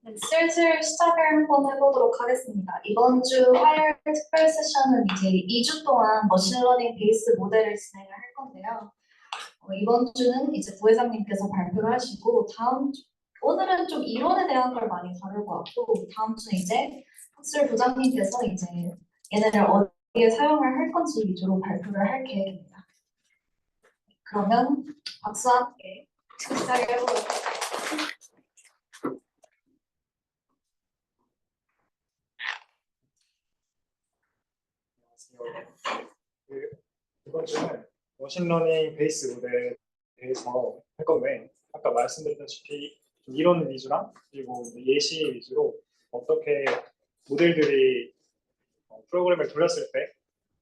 네, 슬슬 시작을 한번 해보도록 하겠습니다. 이번 주 화요일 특별 세션은 이제 2주 동안 머신러닝 베이스 모델을 진행을 할 건데요. 이번 주는 이제 부회장님께서 발표를 하시고 오늘은 좀 이론에 대한 걸 많이 다룰 것 같고 다음 주는 이제 학술 부장님께서 이제 얘네를 어디에 사용을 할 건지 위주로 발표를 할 계획입니다. 그러면 박수와 함께 시작을 해보도록 하겠습니다. 이번 주는 머신러닝 베이스 모델에 대해서 할 건데 아까 말씀드렸다시피 좀 이론 위주랑 그리고 예시 위주로 어떻게 모델들이 프로그램을 돌렸을 때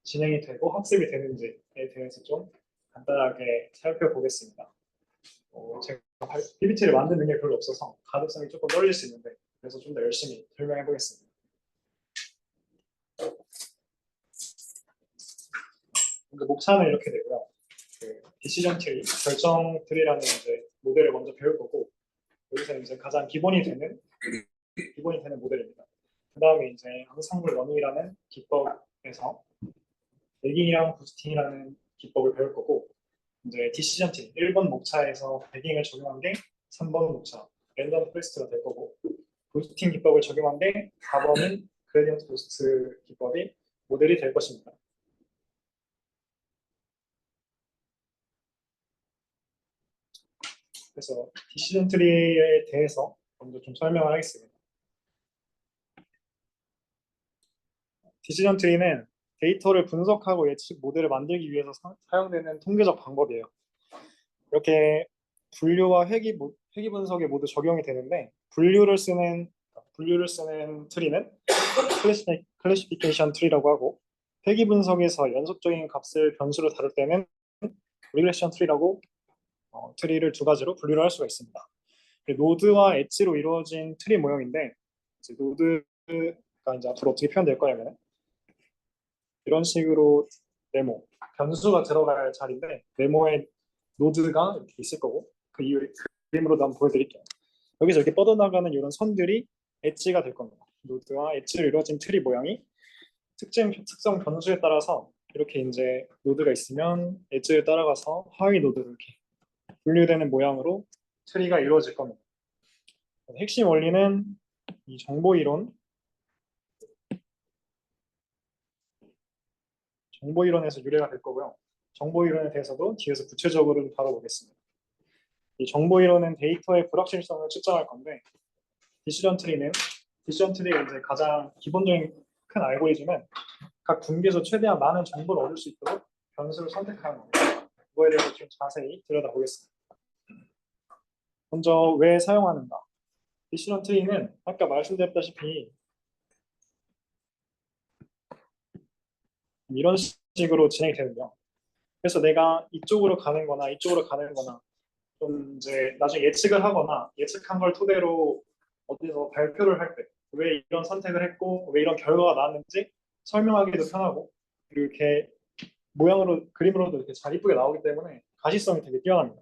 진행이 되고 학습이 되는지에 대해서 좀 간단하게 살펴보겠습니다. 제가 PPT를 만드는 게 별로 없어서 가독성이 조금 떨릴 수 있는데 그래서 좀 더 열심히 설명해 보겠습니다. 목차는 이렇게 되고요. 디시전 트리, 결정 트리라는 이제 모델을 먼저 배울 거고 여기서 이제 가장 기본이 되는 모델입니다. 그 다음에 이제 앙상블 러닝이라는 기법에서 베깅이랑 부스팅이라는 기법을 배울 거고 이제 디시전 트리 1번 목차에서 베깅을 적용한 게 3번 목차 랜덤 포레스트가 될 거고 부스팅 기법을 적용한 게 4번인 그레디언트 부스트 기법이 모델이 될 것입니다. 그래서 디시전 트리에 대해서 먼저 좀 설명을 하겠습니다. 디시전 트리는 데이터를 분석하고 예측 모델을 만들기 위해서 사용되는 통계적 방법이에요. 이렇게 분류와 회귀 분석에 모두 적용이 되는데 분류를 쓰는 트리는 클래시피케이션 트리라고 하고 회귀 분석에서 연속적인 값을 변수로 다룰 때는 리그레션 트리라고 트리를 두 가지로 분류를 할 수가 있습니다. 노드와 엣지로 이루어진 트리 모형인데 이제 노드가 이제 앞으로 어떻게 표현될 거냐면 이런 식으로 네모 변수가 들어갈 자리인데 네모에 노드가 이렇게 있을 거고 그 이유 그림으로도 한번 보여드릴게요. 여기서 이렇게 뻗어나가는 이런 선들이 엣지가 될 겁니다. 노드와 엣지로 이루어진 트리 모양이 특성 변수에 따라서 이렇게 이제 노드가 있으면 엣지를 따라가서 하위 노드로 이렇게 분류되는 모양으로 트리가 이루어질 겁니다. 핵심 원리는 이 정보 이론에서 유래가 될 거고요. 정보 이론에 대해서도 뒤에서 구체적으로 다뤄보겠습니다. 이 정보 이론은 데이터의 불확실성을 측정할 건데 디시전 트리가 이제 가장 기본적인 큰 알고리즘은 각 분기에서 최대한 많은 정보를 얻을 수 있도록 변수를 선택하는 겁니다. 그거에 대해서 좀 자세히 들여다보겠습니다. 먼저 왜 사용하는가? 디시전 트리는 아까 말씀드렸다시피 이런 식으로 진행이 되는데요. 그래서 내가 이쪽으로 가는 거나 좀 이제 나중에 예측을 하거나 예측한 걸 토대로 어디서 발표를 할 때 왜 이런 선택을 했고 왜 이런 결과가 나왔는지 설명하기도 편하고 그리고 이렇게 그림으로도 이렇게 잘 이쁘게 나오기 때문에 가시성이 되게 뛰어납니다.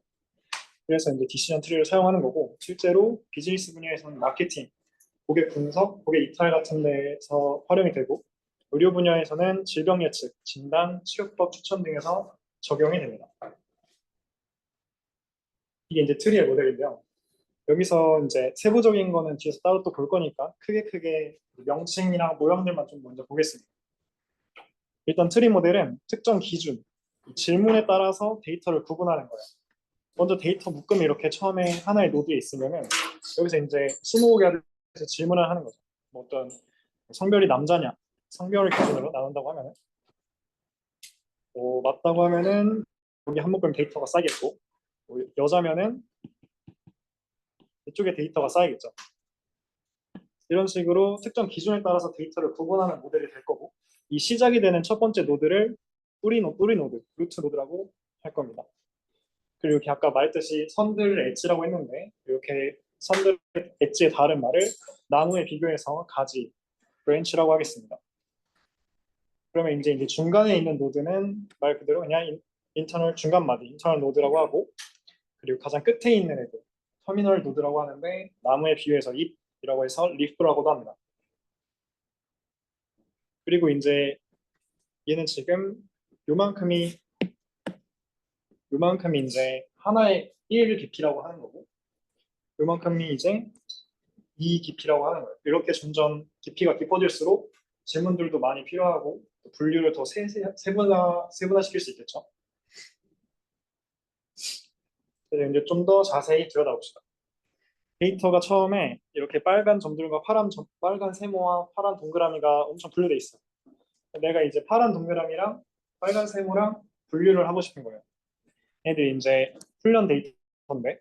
그래서 이제 디시전 트리를 사용하는 거고 실제로 비즈니스 분야에서는 마케팅, 고객 분석, 고객 이탈 같은 데서 활용이 되고 의료 분야에서는 질병 예측, 진단, 치료법 추천 등에서 적용이 됩니다. 이게 이제 트리의 모델인데요. 여기서 이제 세부적인 거는 뒤에서 따로 또 볼 거니까 크게 명칭이랑 모형들만 좀 먼저 보겠습니다. 일단 트리 모델은 특정 기준, 질문에 따라서 데이터를 구분하는 거예요. 먼저 데이터 묶음이 이렇게 처음에 하나의 노드에 있으면은 여기서 이제 스무고개 하듯이 질문을 하는 거죠. 뭐 어떤 성별이 남자냐, 성별을 기준으로 나눈다고 하면은 맞다고 하면은 여기 한 묶음 데이터가 쌓이겠고 여자면은 이쪽에 데이터가 쌓이겠죠. 이런 식으로 특정 기준에 따라서 데이터를 구분하는 모델이 될 거고 이 시작이 되는 첫 번째 노드를 뿌리 노드, 루트 노드라고 할 겁니다. 그리고 이렇게 아까 말했듯이 선들 엣지라고 했는데 이렇게 선들 엣지의 다른 말을 나무에 비교해서 가지, 브랜치라고 하겠습니다. 그러면 이제 중간에 있는 노드는 말 그대로 그냥 인터널 중간 마디, 인터널 노드라고 하고 그리고 가장 끝에 있는 애들, 터미널 노드라고 하는데 나무에 비유해서 잎, 이라고 해서 leaf라고도 합니다. 그리고 이제 얘는 지금 요만큼이 이제 하나의 1 깊이라고 하는 거고, 요만큼이 이제 2 깊이라고 하는 거예요. 이렇게 점점 깊이가 깊어질수록 질문들도 많이 필요하고 또 분류를 더 세분화시킬 수 있겠죠. 그래서 이제 좀 더 자세히 들여다봅시다. 데이터가 처음에 이렇게 빨간 점들과 빨간 세모와 파란 동그라미가 엄청 분류돼 있어요. 내가 이제 파란 동그라미랑 빨간 세모랑 분류를 하고 싶은 거예요. 얘들이 이제 훈련 데이터인데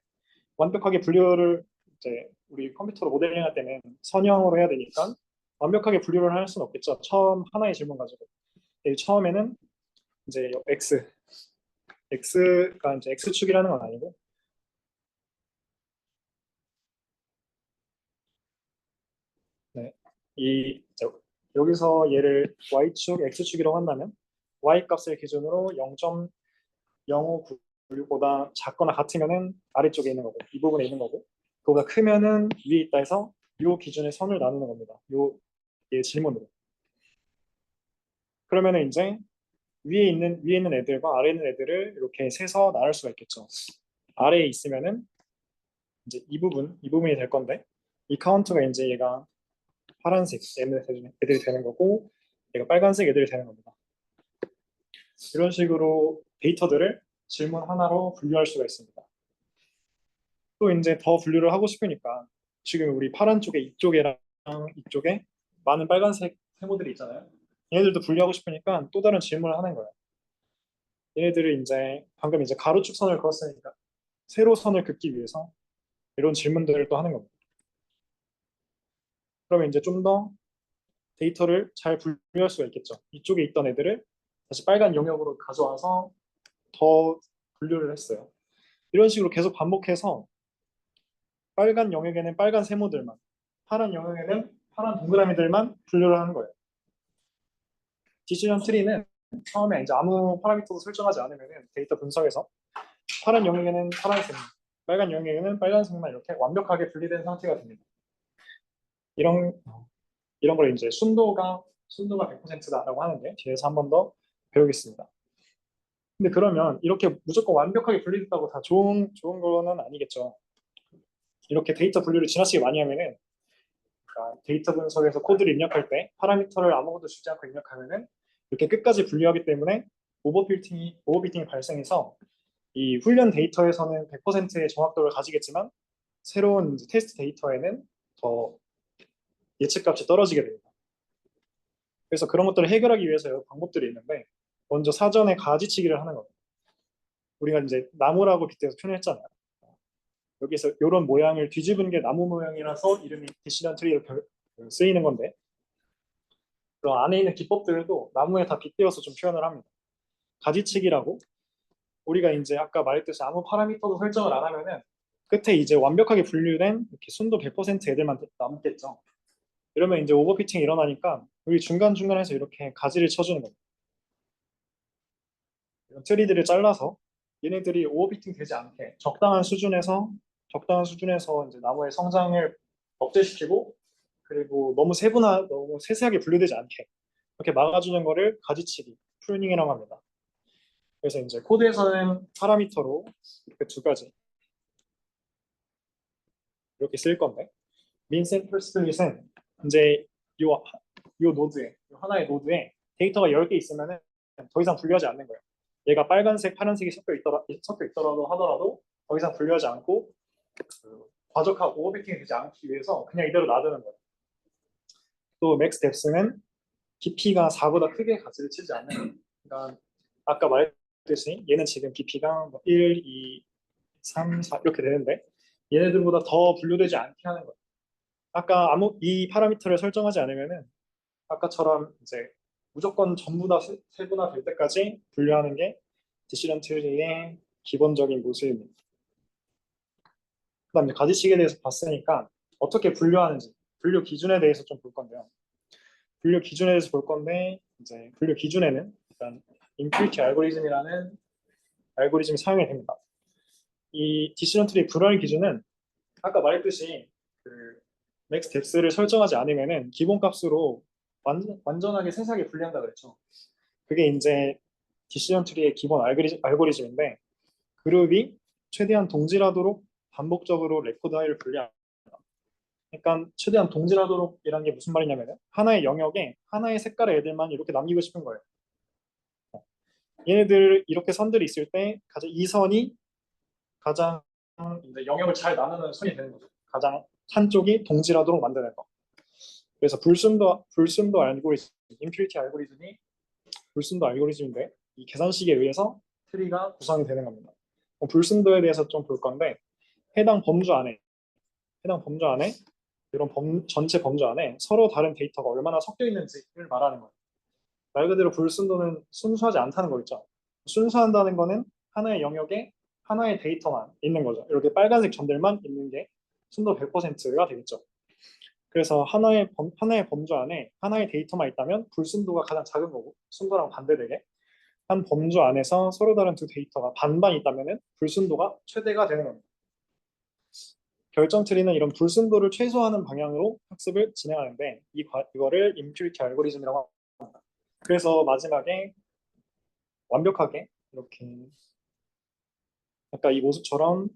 완벽하게 분류를 이제 우리 컴퓨터로 모델링할 때는 선형으로 해야 되니까 완벽하게 분류를 할 수는 없겠죠. 처음 하나의 질문 가지고. 처음에는 이제 x가 이제 x축이라는 건 아니고 네. 여기서 얘를 y축, x축이라고 한다면 y 값을 기준으로 0.0596보다 작거나 같으면은 아래쪽에 있는 거고 이 부분에 있는 거고 그거보다 크면은 위에 있다 해서 요 기준의 선을 나누는 겁니다. 얘 질문으로. 그러면은 이제 위에 있는 애들과 아래에 있는 애들을 이렇게 세서 나눌 수가 있겠죠. 아래에 있으면은 이제 이 부분이 될 건데 이 카운트가 이제 얘가 파란색 애들이 되는 거고 얘가 빨간색 애들이 되는 겁니다. 이런 식으로 데이터들을 질문 하나로 분류할 수가 있습니다. 또 이제 더 분류를 하고 싶으니까 지금 우리 파란 쪽에 이쪽에랑 이쪽에 많은 빨간색 세모들이 있잖아요. 얘네들도 분류하고 싶으니까 또 다른 질문을 하는 거예요. 얘네들을 이제 방금 이제 가로축 선을 그었으니까 세로선을 긋기 위해서 이런 질문들을 또 하는 겁니다. 그러면 이제 좀 더 데이터를 잘 분류할 수가 있겠죠. 이쪽에 있던 애들을 다시 빨간 영역으로 가져와서 더 분류를 했어요. 이런 식으로 계속 반복해서 빨간 영역에는 빨간 세모들만, 파란 영역에는 파란 동그라미들만 분류를 하는 거예요. 디시전 트리는 처음에 이제 아무 파라미터도 설정하지 않으면 데이터 분석에서 파란 영역에는 파란색, 빨간 영역에는 빨간색만 이렇게 완벽하게 분리된 상태가 됩니다. 이런 걸 이제 순도가 100%다라고 하는데 뒤에서 한 번 더 배우겠습니다. 근데 그러면 이렇게 무조건 완벽하게 분리됐다고 다 좋은 거는 아니겠죠. 이렇게 데이터 분류를 지나치게 많이 하면은 그러니까 데이터 분석에서 코드를 입력할 때 파라미터를 아무것도 주지 않고 입력하면은 이렇게 끝까지 분류하기 때문에 오버피팅이 발생해서 이 훈련 데이터에서는 100%의 정확도를 가지겠지만 새로운 이제 테스트 데이터에는 더 예측값이 떨어지게 됩니다. 그래서 그런 것들을 해결하기 위해서 여러 방법들이 있는데 먼저 사전에 가지치기를 하는 겁니다. 우리가 이제 나무라고 빗대서 표현했잖아요. 여기서 이런 모양을 뒤집은 게 나무 모양이라서 이름이 디시전 트리로 쓰이는 건데 그 안에 있는 기법들도 나무에 다 빗대어서 좀 표현을 합니다. 가지치기라고 우리가 이제 아까 말했듯이 아무 파라미터도 설정을 안 하면은 끝에 이제 완벽하게 분류된 이렇게 순도 100% 애들만 남겠죠. 이러면 이제 오버피팅이 일어나니까 여기 중간중간에서 이렇게 가지를 쳐주는 겁니다. 이런 트리들을 잘라서 얘네들이 오버피팅 되지 않게 적당한 수준에서 이제 나무의 성장을 억제시키고 그리고 너무 세세하게 분류되지 않게 이렇게 막아주는 거를 가지치기, 프루닝이라고 합니다. 그래서 이제 코드에서는 파라미터로 이렇게 두 가지 이렇게 쓸 건데 민센터 스플릿은 이제 요 하나의 노드에 데이터가 10개 있으면은 더 이상 분류하지 않는 거예요. 얘가 빨간색, 파란색이 섞여 있더라도 하더라도 더 이상 분류하지 않고 과적하고 오버피팅이 되지 않기 위해서 그냥 이대로 놔두는 거예요. 또 맥스 뎁스는 깊이가 4보다 크게 가지를 치지 않는 그러니까 아까 말했듯이 얘는 지금 깊이가 1, 2, 3, 4 이렇게 되는데 얘네들보다 더 분류되지 않게 하는 거예요. 아까 이 파라미터를 설정하지 않으면은 아까처럼 이제 무조건 전부 다 세분화 될 때까지 분류하는 게 디시전 트리의 기본적인 모습입니다. 그다음에 가지치기에 대해서 봤으니까 어떻게 분류하는지 분류 기준에 대해서 좀 볼 건데요. 분류 기준에 대해서 볼 건데 이제 분류 기준에는 일단 임플리티 알고리즘이라는 알고리즘이 사용이 됩니다. 이 디시전 트리 분할 기준은 아까 말했듯이 그 맥스 뎁스를 설정하지 않으면은 기본값으로 완전하게 세세하게 분리한다 그랬죠. 그게 이제 디시전 트리의 기본 알고리즘인데 그룹이 최대한 동질하도록 반복적으로 레코드 하이를 분리한다. 그러니까 최대한 동질하도록이라는 게 무슨 말이냐면은 하나의 영역에 하나의 색깔의 애들만 이렇게 남기고 싶은 거예요. 얘네들 이렇게 선들이 있을 때 가장 이 선이 가장 이제 영역을 잘 나누는 선이 되는 거죠. 가장 한쪽이 동질하도록 만드는 거. 그래서 불순도 알고리즘, 임퓨리티 알고리즘이 불순도 알고리즘인데 이 계산식에 의해서 트리가 구성이 되는 겁니다. 불순도에 대해서 좀 볼 건데 해당 범주 안에 이런 전체 범주 안에 서로 다른 데이터가 얼마나 섞여 있는지를 말하는 거예요. 말 그대로 불순도는 순수하지 않다는 거겠죠. 순수한다는 거는 하나의 영역에 하나의 데이터만 있는 거죠. 이렇게 빨간색 점들만 있는 게 순도 100%가 되겠죠. 그래서 하나의 범주 안에 하나의 데이터만 있다면 불순도가 가장 작은 거고 순도랑 반대되게 한 범주 안에서 서로 다른 두 데이터가 반반 있다면 불순도가 최대가 되는 겁니다. 결정 트리는 이런 불순도를 최소화하는 방향으로 학습을 진행하는데 이거를 임퓨리티 알고리즘이라고 합니다. 그래서 마지막에 완벽하게 이렇게 아까 이 모습처럼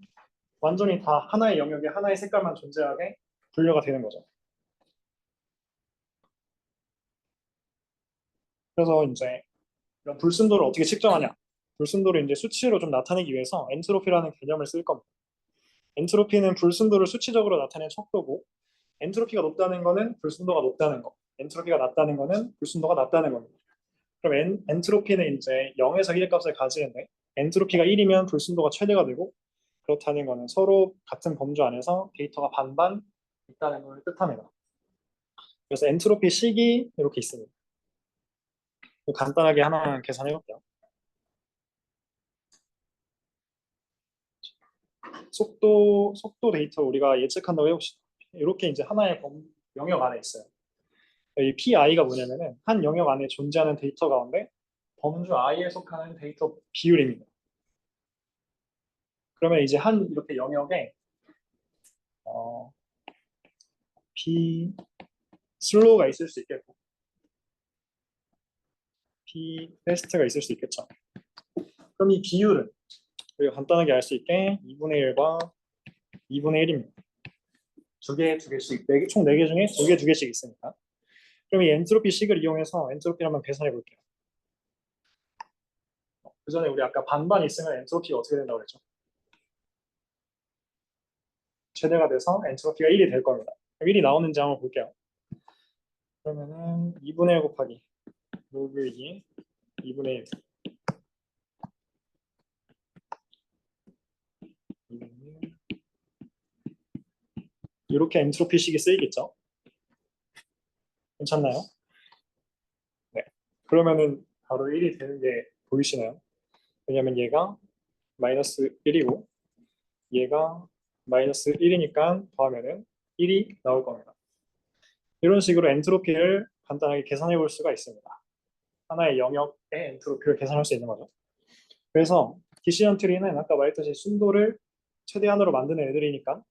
완전히 다 하나의 영역에 하나의 색깔만 존재하게 분류가 되는 거죠. 그래서 이제 이런 불순도를 어떻게 측정하냐? 불순도를 이제 수치로 좀 나타내기 위해서 엔트로피라는 개념을 쓸 겁니다. 엔트로피는 불순도를 수치적으로 나타낸 척도고 엔트로피가 높다는 거는 불순도가 높다는 거. 엔트로피가 낮다는 거는 불순도가 낮다는 겁니다. 그럼 엔트로피는 이제 0에서 1의 값을 가지는데 엔트로피가 1이면 불순도가 최대가 되고 그렇다는 거는 서로 같은 범주 안에서 데이터가 반반 있다는 걸 뜻합니다. 그래서 엔트로피 식이 이렇게 있습니다. 간단하게 하나 계산해 볼게요. 속도 데이터 우리가 예측한다고 해봅시다. 이렇게 이제 하나의 영역 안에 있어요. 이 PI가 뭐냐면은 한 영역 안에 존재하는 데이터 가운데 범주 I에 속하는 데이터 비율입니다. 그러면 이제 한 이렇게 영역에 어, P 슬로우가 있을 수 있겠고 P 페스트가 있을 수 있겠죠. 그럼 이 비율은 우리가 간단하게 알 수 있게 2분의 1과 2분의 1입니다. 두 개씩, 총 4개 중에 두 개씩 있으니까. 그럼 이 엔트로피 식을 이용해서 엔트로피를 한번 계산해 볼게요. 그 전에 우리 아까 반반 있으면 엔트로피가 어떻게 된다고 그랬죠? 최대가 돼서 엔트로피가 1이 될 겁니다. 1이 나오는지 한번 볼게요. 그러면은 2분의 1 곱하기 로그 2, 2분의 1. 이렇게 엔트로피식이 쓰이겠죠? 괜찮나요? 네. 그러면은 바로 1이 되는 게 보이시나요? 왜냐면 얘가 마이너스 1이고 얘가 마이너스 1이니까 더하면은 1이 나올 겁니다. 이런 식으로 엔트로피를 간단하게 계산해 볼 수가 있습니다. 하나의 영역의 엔트로피를 계산할 수 있는 거죠. 그래서 디시전 트리는 아까 말했듯이 순도를 최대한으로 만드는 애들이니까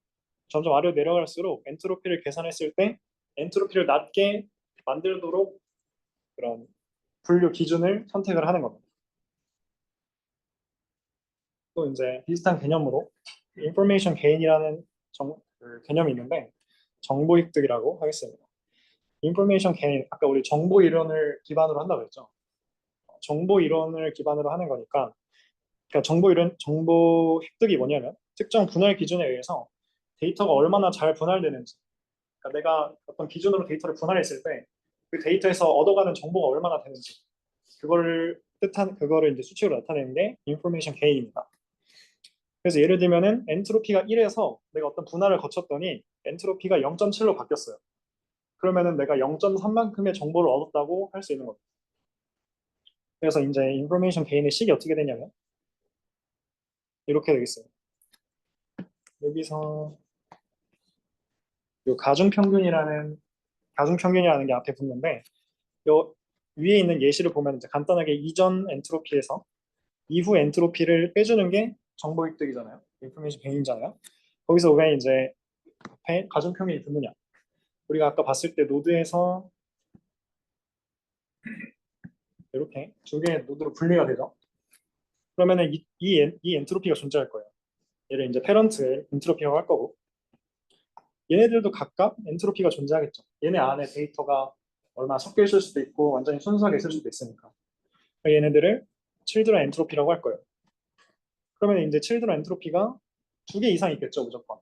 점점 아래로 내려갈수록 엔트로피를 계산했을 때 엔트로피를 낮게 만들도록 그런 분류 기준을 선택을 하는 겁니다. 또 이제 비슷한 개념으로 인포메이션 게인이라는 그 개념이 있는데 정보 획득이라고 하겠습니다. 인포메이션 게인 아까 우리 정보 이론을 기반으로 한다고 했죠. 정보 이론을 기반으로 하는 거니까 그러니까 정보 획득이 뭐냐면 특정 분할 기준에 의해서 데이터가 얼마나 잘 분할되는지 그러니까 내가 어떤 기준으로 데이터를 분할했을 때 그 데이터에서 얻어가는 정보가 얼마나 되는지 그거를 이제 수치로 나타내는 게 인포메이션 게인입니다. 그래서 예를 들면은 엔트로피가 1에서 내가 어떤 분할을 거쳤더니 엔트로피가 0.7로 바뀌었어요. 그러면은 내가 0.3만큼의 정보를 얻었다고 할 수 있는 겁니다. 그래서 이제 인포메이션 게인의 식이 어떻게 되냐면 이렇게 되겠어요. 여기서 요 가중평균이라는 게 앞에 붙는데 요 위에 있는 예시를 보면 이제 간단하게 이전 엔트로피에서 이후 엔트로피를 빼주는 게 정보 획득이잖아요. 인포메이션 게인이잖아요. 거기서 왜 이제 앞에 가중평균이 붙느냐? 우리가 아까 봤을 때 노드에서 이렇게 두 개의 노드로 분리가 되죠. 그러면은 이 엔트로피가 존재할 거예요. 얘를 이제 페런트의 엔트로피라고 할 거고, 얘네들도 각각 엔트로피가 존재하겠죠. 얘네 안에 데이터가 얼마나 섞여 있을 수도 있고 완전히 순수하게 있을 수도 있으니까. 그러니까 얘네들을 children 엔트로피라고 할 거예요. 그러면 이제 children 엔트로피가 두 개 이상 있겠죠, 무조건.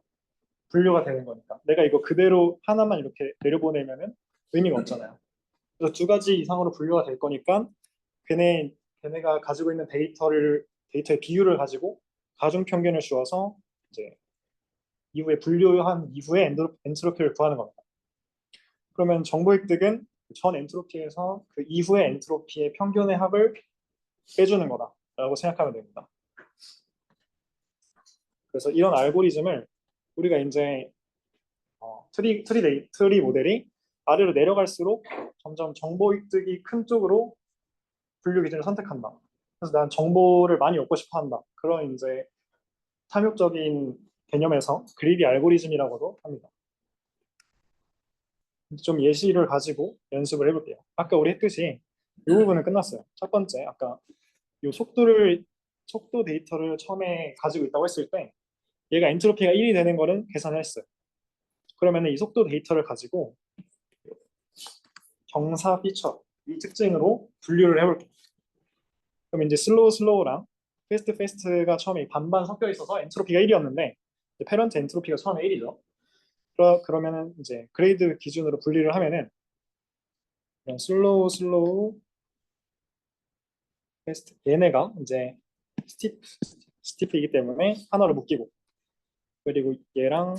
분류가 되는 거니까. 내가 이거 그대로 하나만 이렇게 내려보내면은 의미가 없잖아요. 그래서 두 가지 이상으로 분류가 될 거니까 걔네가 가지고 있는 데이터의 비율을 가지고 가중 평균을 주어서 이제 이후에 분류한 이후에 엔트로피를 구하는 겁니다. 그러면 정보 획득은 전 엔트로피에서 그 이후의 엔트로피의 평균의 합을 빼주는 거다라고 생각하면 됩니다. 그래서 이런 알고리즘을 우리가 이제 트리 모델이 아래로 내려갈수록 점점 정보 획득이 큰 쪽으로 분류 기준을 선택한다. 그래서 난 정보를 많이 얻고 싶어 한다. 그런 이제 탐욕적인 개념에서 그리디 알고리즘이라고도 합니다. 좀 예시를 가지고 연습을 해볼게요. 아까 우리 했듯이 이 부분은 끝났어요. 첫 번째, 아까 이 속도 데이터를 처음에 가지고 있다고 했을 때 얘가 엔트로피가 1이 되는 거는 계산을 했어요. 그러면 이 속도 데이터를 가지고 경사 피처 이 특징으로 분류를 해볼게요. 그럼 이제 슬로우랑 페스트가 처음에 반반 섞여 있어서 엔트로피가 1이었는데 페런트 엔트로피가 처음에 1이죠. 그러면은 이제 그레이드 기준으로 분리를 하면은 그냥 슬로우 페스트 얘네가 이제 스티프이기 때문에 하나로 묶이고, 그리고 얘랑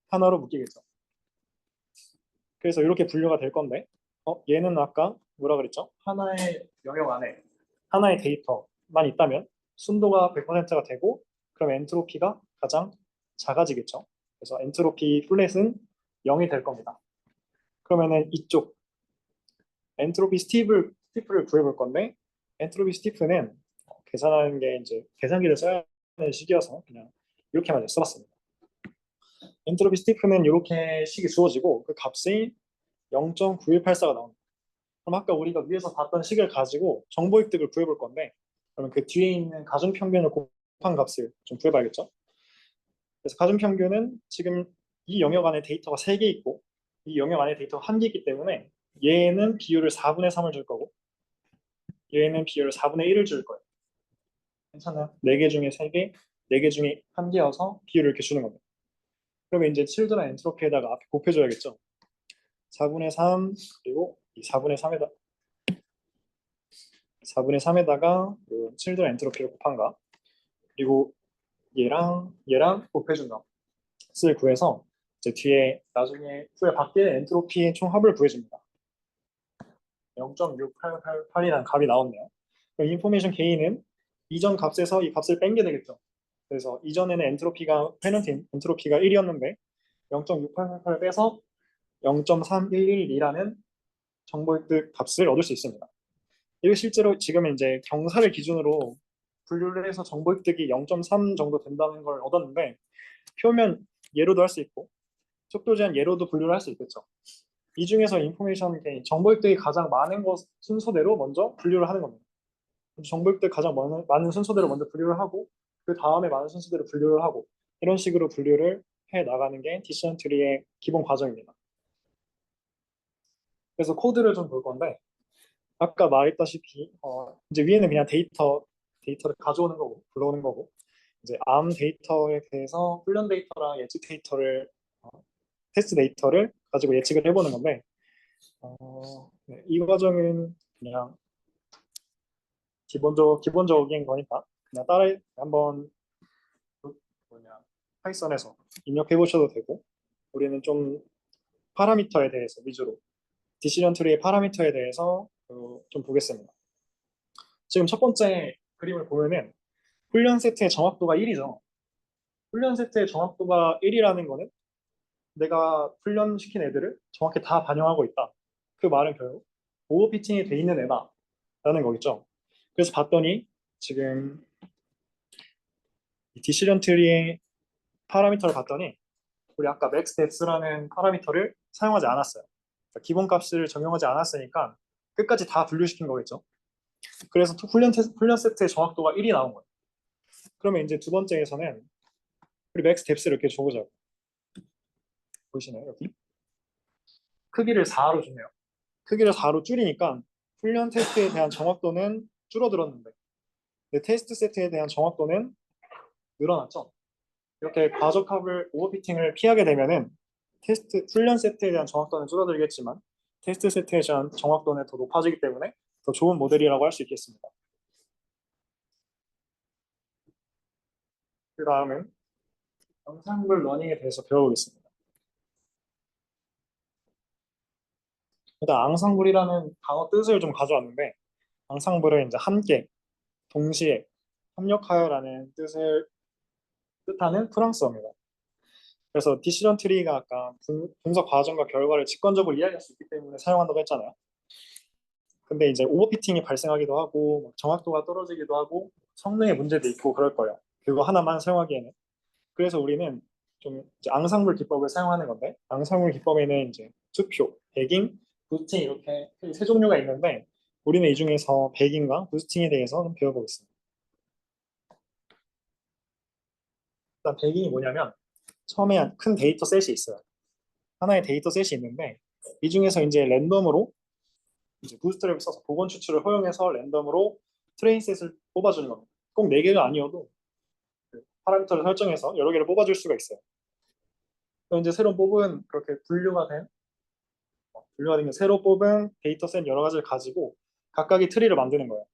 하나로 묶이겠죠. 그래서 이렇게 분류가 될 건데 얘는 아까 뭐라 그랬죠? 하나의 영역 안에 하나의 데이터만 있다면 순도가 100%가 되고 그럼 엔트로피가 가장 작아지겠죠. 그래서 엔트로피 플랫은 0이 될 겁니다. 그러면은 이쪽 엔트로피 스티프를 구해볼 건데 엔트로피 스티프는 계산하는 게 이제 계산기를 써야 하는 식이어서 그냥 이렇게만 써봤습니다. 엔트로피 스티프는 이렇게 식이 주어지고 그 값이 0.9184가 나옵니다. 그럼 아까 우리가 위에서 봤던 식을 가지고 정보 획득을 구해볼 건데 그러면 그 뒤에 있는 가중평균을 곱한 값을 좀 구해봐야겠죠. 그래서 가중평균은 지금 이 영역 안에 데이터가 3개 있고 이 영역 안에 데이터가 1개 있기 때문에 얘는 비율을 4분의 3을 줄 거고 얘는 비율을 4분의 1을 줄 거예요. 괜찮아요? 4개 중에 3개, 4개 중에 1개여서 비율을 이렇게 주는 겁니다. 그러면 이제 칠드런 엔트로피에다가 앞에 곱해줘야겠죠. 4분의 3 그리고 이 4분의 3에다가 칠드런 엔트로피를 곱한가 그리고 얘랑 곱해준 값을 구해서 이제 뒤에 나중에 후에 바뀌는 엔트로피의 총합을 구해줍니다. 0.6888이라는 값이 나왔네요. 그럼 인포메이션 게인은 이전 값에서 이 값을 뺀 게 되겠죠. 그래서 이전에는 페넌트 엔트로피가 1이었는데 0.6888 빼서 0.3112라는 정보 획득 값을 얻을 수 있습니다. 이게 실제로 지금 이제 경사를 기준으로 분류를 해서 정보 획득이 0.3 정도 된다는 걸 얻었는데 표면 예로도 할 수 있고 속도 제한 예로도 분류를 할 수 있겠죠. 이 중에서 인포메이션 게인, 정보 획득이 가장 많은 것 순서대로 먼저 분류를 하는 겁니다. 정보 획득 가장 많은 순서대로 먼저 분류를 하고 그 다음에 많은 순서대로 분류를 하고 이런 식으로 분류를 해 나가는 게 디시전 트리의 기본 과정입니다. 그래서 코드를 좀 볼 건데 아까 말했다시피 이제 위에는 그냥 데이터를 가져오는 거고 불러오는 거고 이제 암 데이터에 대해서 훈련 데이터랑 예측 데이터를 테스트 데이터를 가지고 예측을 해보는 건데 네, 이 과정은 그냥 기본적인 거니까 그냥 따라 한번 파이썬에서 입력해 보셔도 되고 우리는 좀 파라미터에 대해서 위주로 디시전 트리의 파라미터에 대해서 좀 보겠습니다. 지금 첫 번째 그림을 보면은 훈련 세트의 정확도가 1이죠. 훈련 세트의 정확도가 1이라는 거는 내가 훈련시킨 애들을 정확히 다 반영하고 있다. 그 말은 결국 오버피팅이 돼 있는 애다라는 거겠죠. 그래서 봤더니 지금 디시전 트리의 파라미터를 봤더니 우리 아까 max depth라는 파라미터를 사용하지 않았어요. 그러니까 기본값을 적용하지 않았으니까 끝까지 다 분류시킨 거겠죠. 그래서 훈련 세트의 정확도가 1이 나온 거예요. 그러면 이제 두 번째에서는 우리 max depth를 이렇게 줘보자고. 보이시나요? 여기 크기를 4로 주네요. 크기를 4로 줄이니까 훈련 테스트에 대한 정확도는 줄어들었는데 테스트 세트에 대한 정확도는 늘어났죠. 이렇게 과적합을 오버피팅을 피하게 되면은 테스트 훈련 세트에 대한 정확도는 줄어들겠지만 테스트 세트에 대한 정확도는 더 높아지기 때문에 더 좋은 모델이라고 할 수 있겠습니다. 그 다음은 영상글 러닝에 대해서 배워보겠습니다. 일단 앙상블이라는 단어 뜻을 좀 가져왔는데 앙상블은 이제 함께, 동시에, 협력하여라는 뜻을 뜻하는 프랑스어입니다. 그래서 디시전 트리가 아까 분석 과정과 결과를 직관적으로 이야기할 수 있기 때문에 사용한다고 했잖아요. 근데 이제 오버피팅이 발생하기도 하고 정확도가 떨어지기도 하고 성능의 문제도 있고 그럴 거예요. 그거 하나만 사용하기에는. 그래서 우리는 좀 이제 앙상블 기법을 사용하는 건데 앙상블 기법에는 이제 투표, 배깅, 부스팅 이렇게 세 종류가 있는데 우리는 이 중에서 배깅과 부스팅에 대해서 좀 배워보겠습니다. 일단 배깅이 뭐냐면 처음에 큰 데이터 셋이 있어요. 하나의 데이터 셋이 있는데 이 중에서 이제 랜덤으로 이제 부스트랩을 써서 복원 추출을 허용해서 랜덤으로 트레인 셋을 뽑아주는 겁니다. 꼭 4개가 아니어도 그 파라미터를 설정해서 여러 개를 뽑아줄 수가 있어요. 그럼 이제 새로 뽑은 그렇게 분류가 된 새로 뽑은 데이터 셋 여러 가지를 가지고 각각의 트리를 만드는 거예요.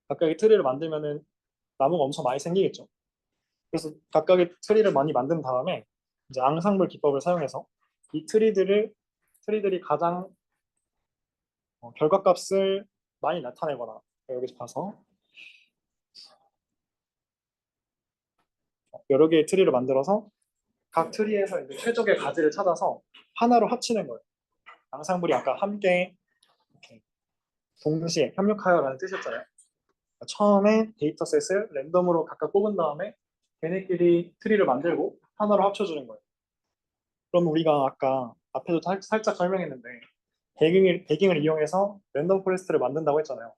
각각의 트리를 만들면은 나무가 엄청 많이 생기겠죠. 그래서 각각의 트리를 많이 만든 다음에 이제 앙상블 기법을 사용해서 이 트리들이 가장 결과값을 많이 나타내거나 여기서 봐서 여러 개의 트리를 만들어서 각 트리에서 이제 최적의 가지를 찾아서 하나로 합치는 거예요. 앙상블이 아까 함께 이렇게 동시에 협력하여라는 뜻이었잖아요. 그러니까 처음에 데이터셋을 랜덤으로 각각 뽑은 다음에 걔네끼리 트리를 만들고 하나로 합쳐주는 거예요. 그럼 우리가 아까 앞에도 살짝 설명했는데 배깅을 이용해서 랜덤 포레스트를 만든다고 했잖아요.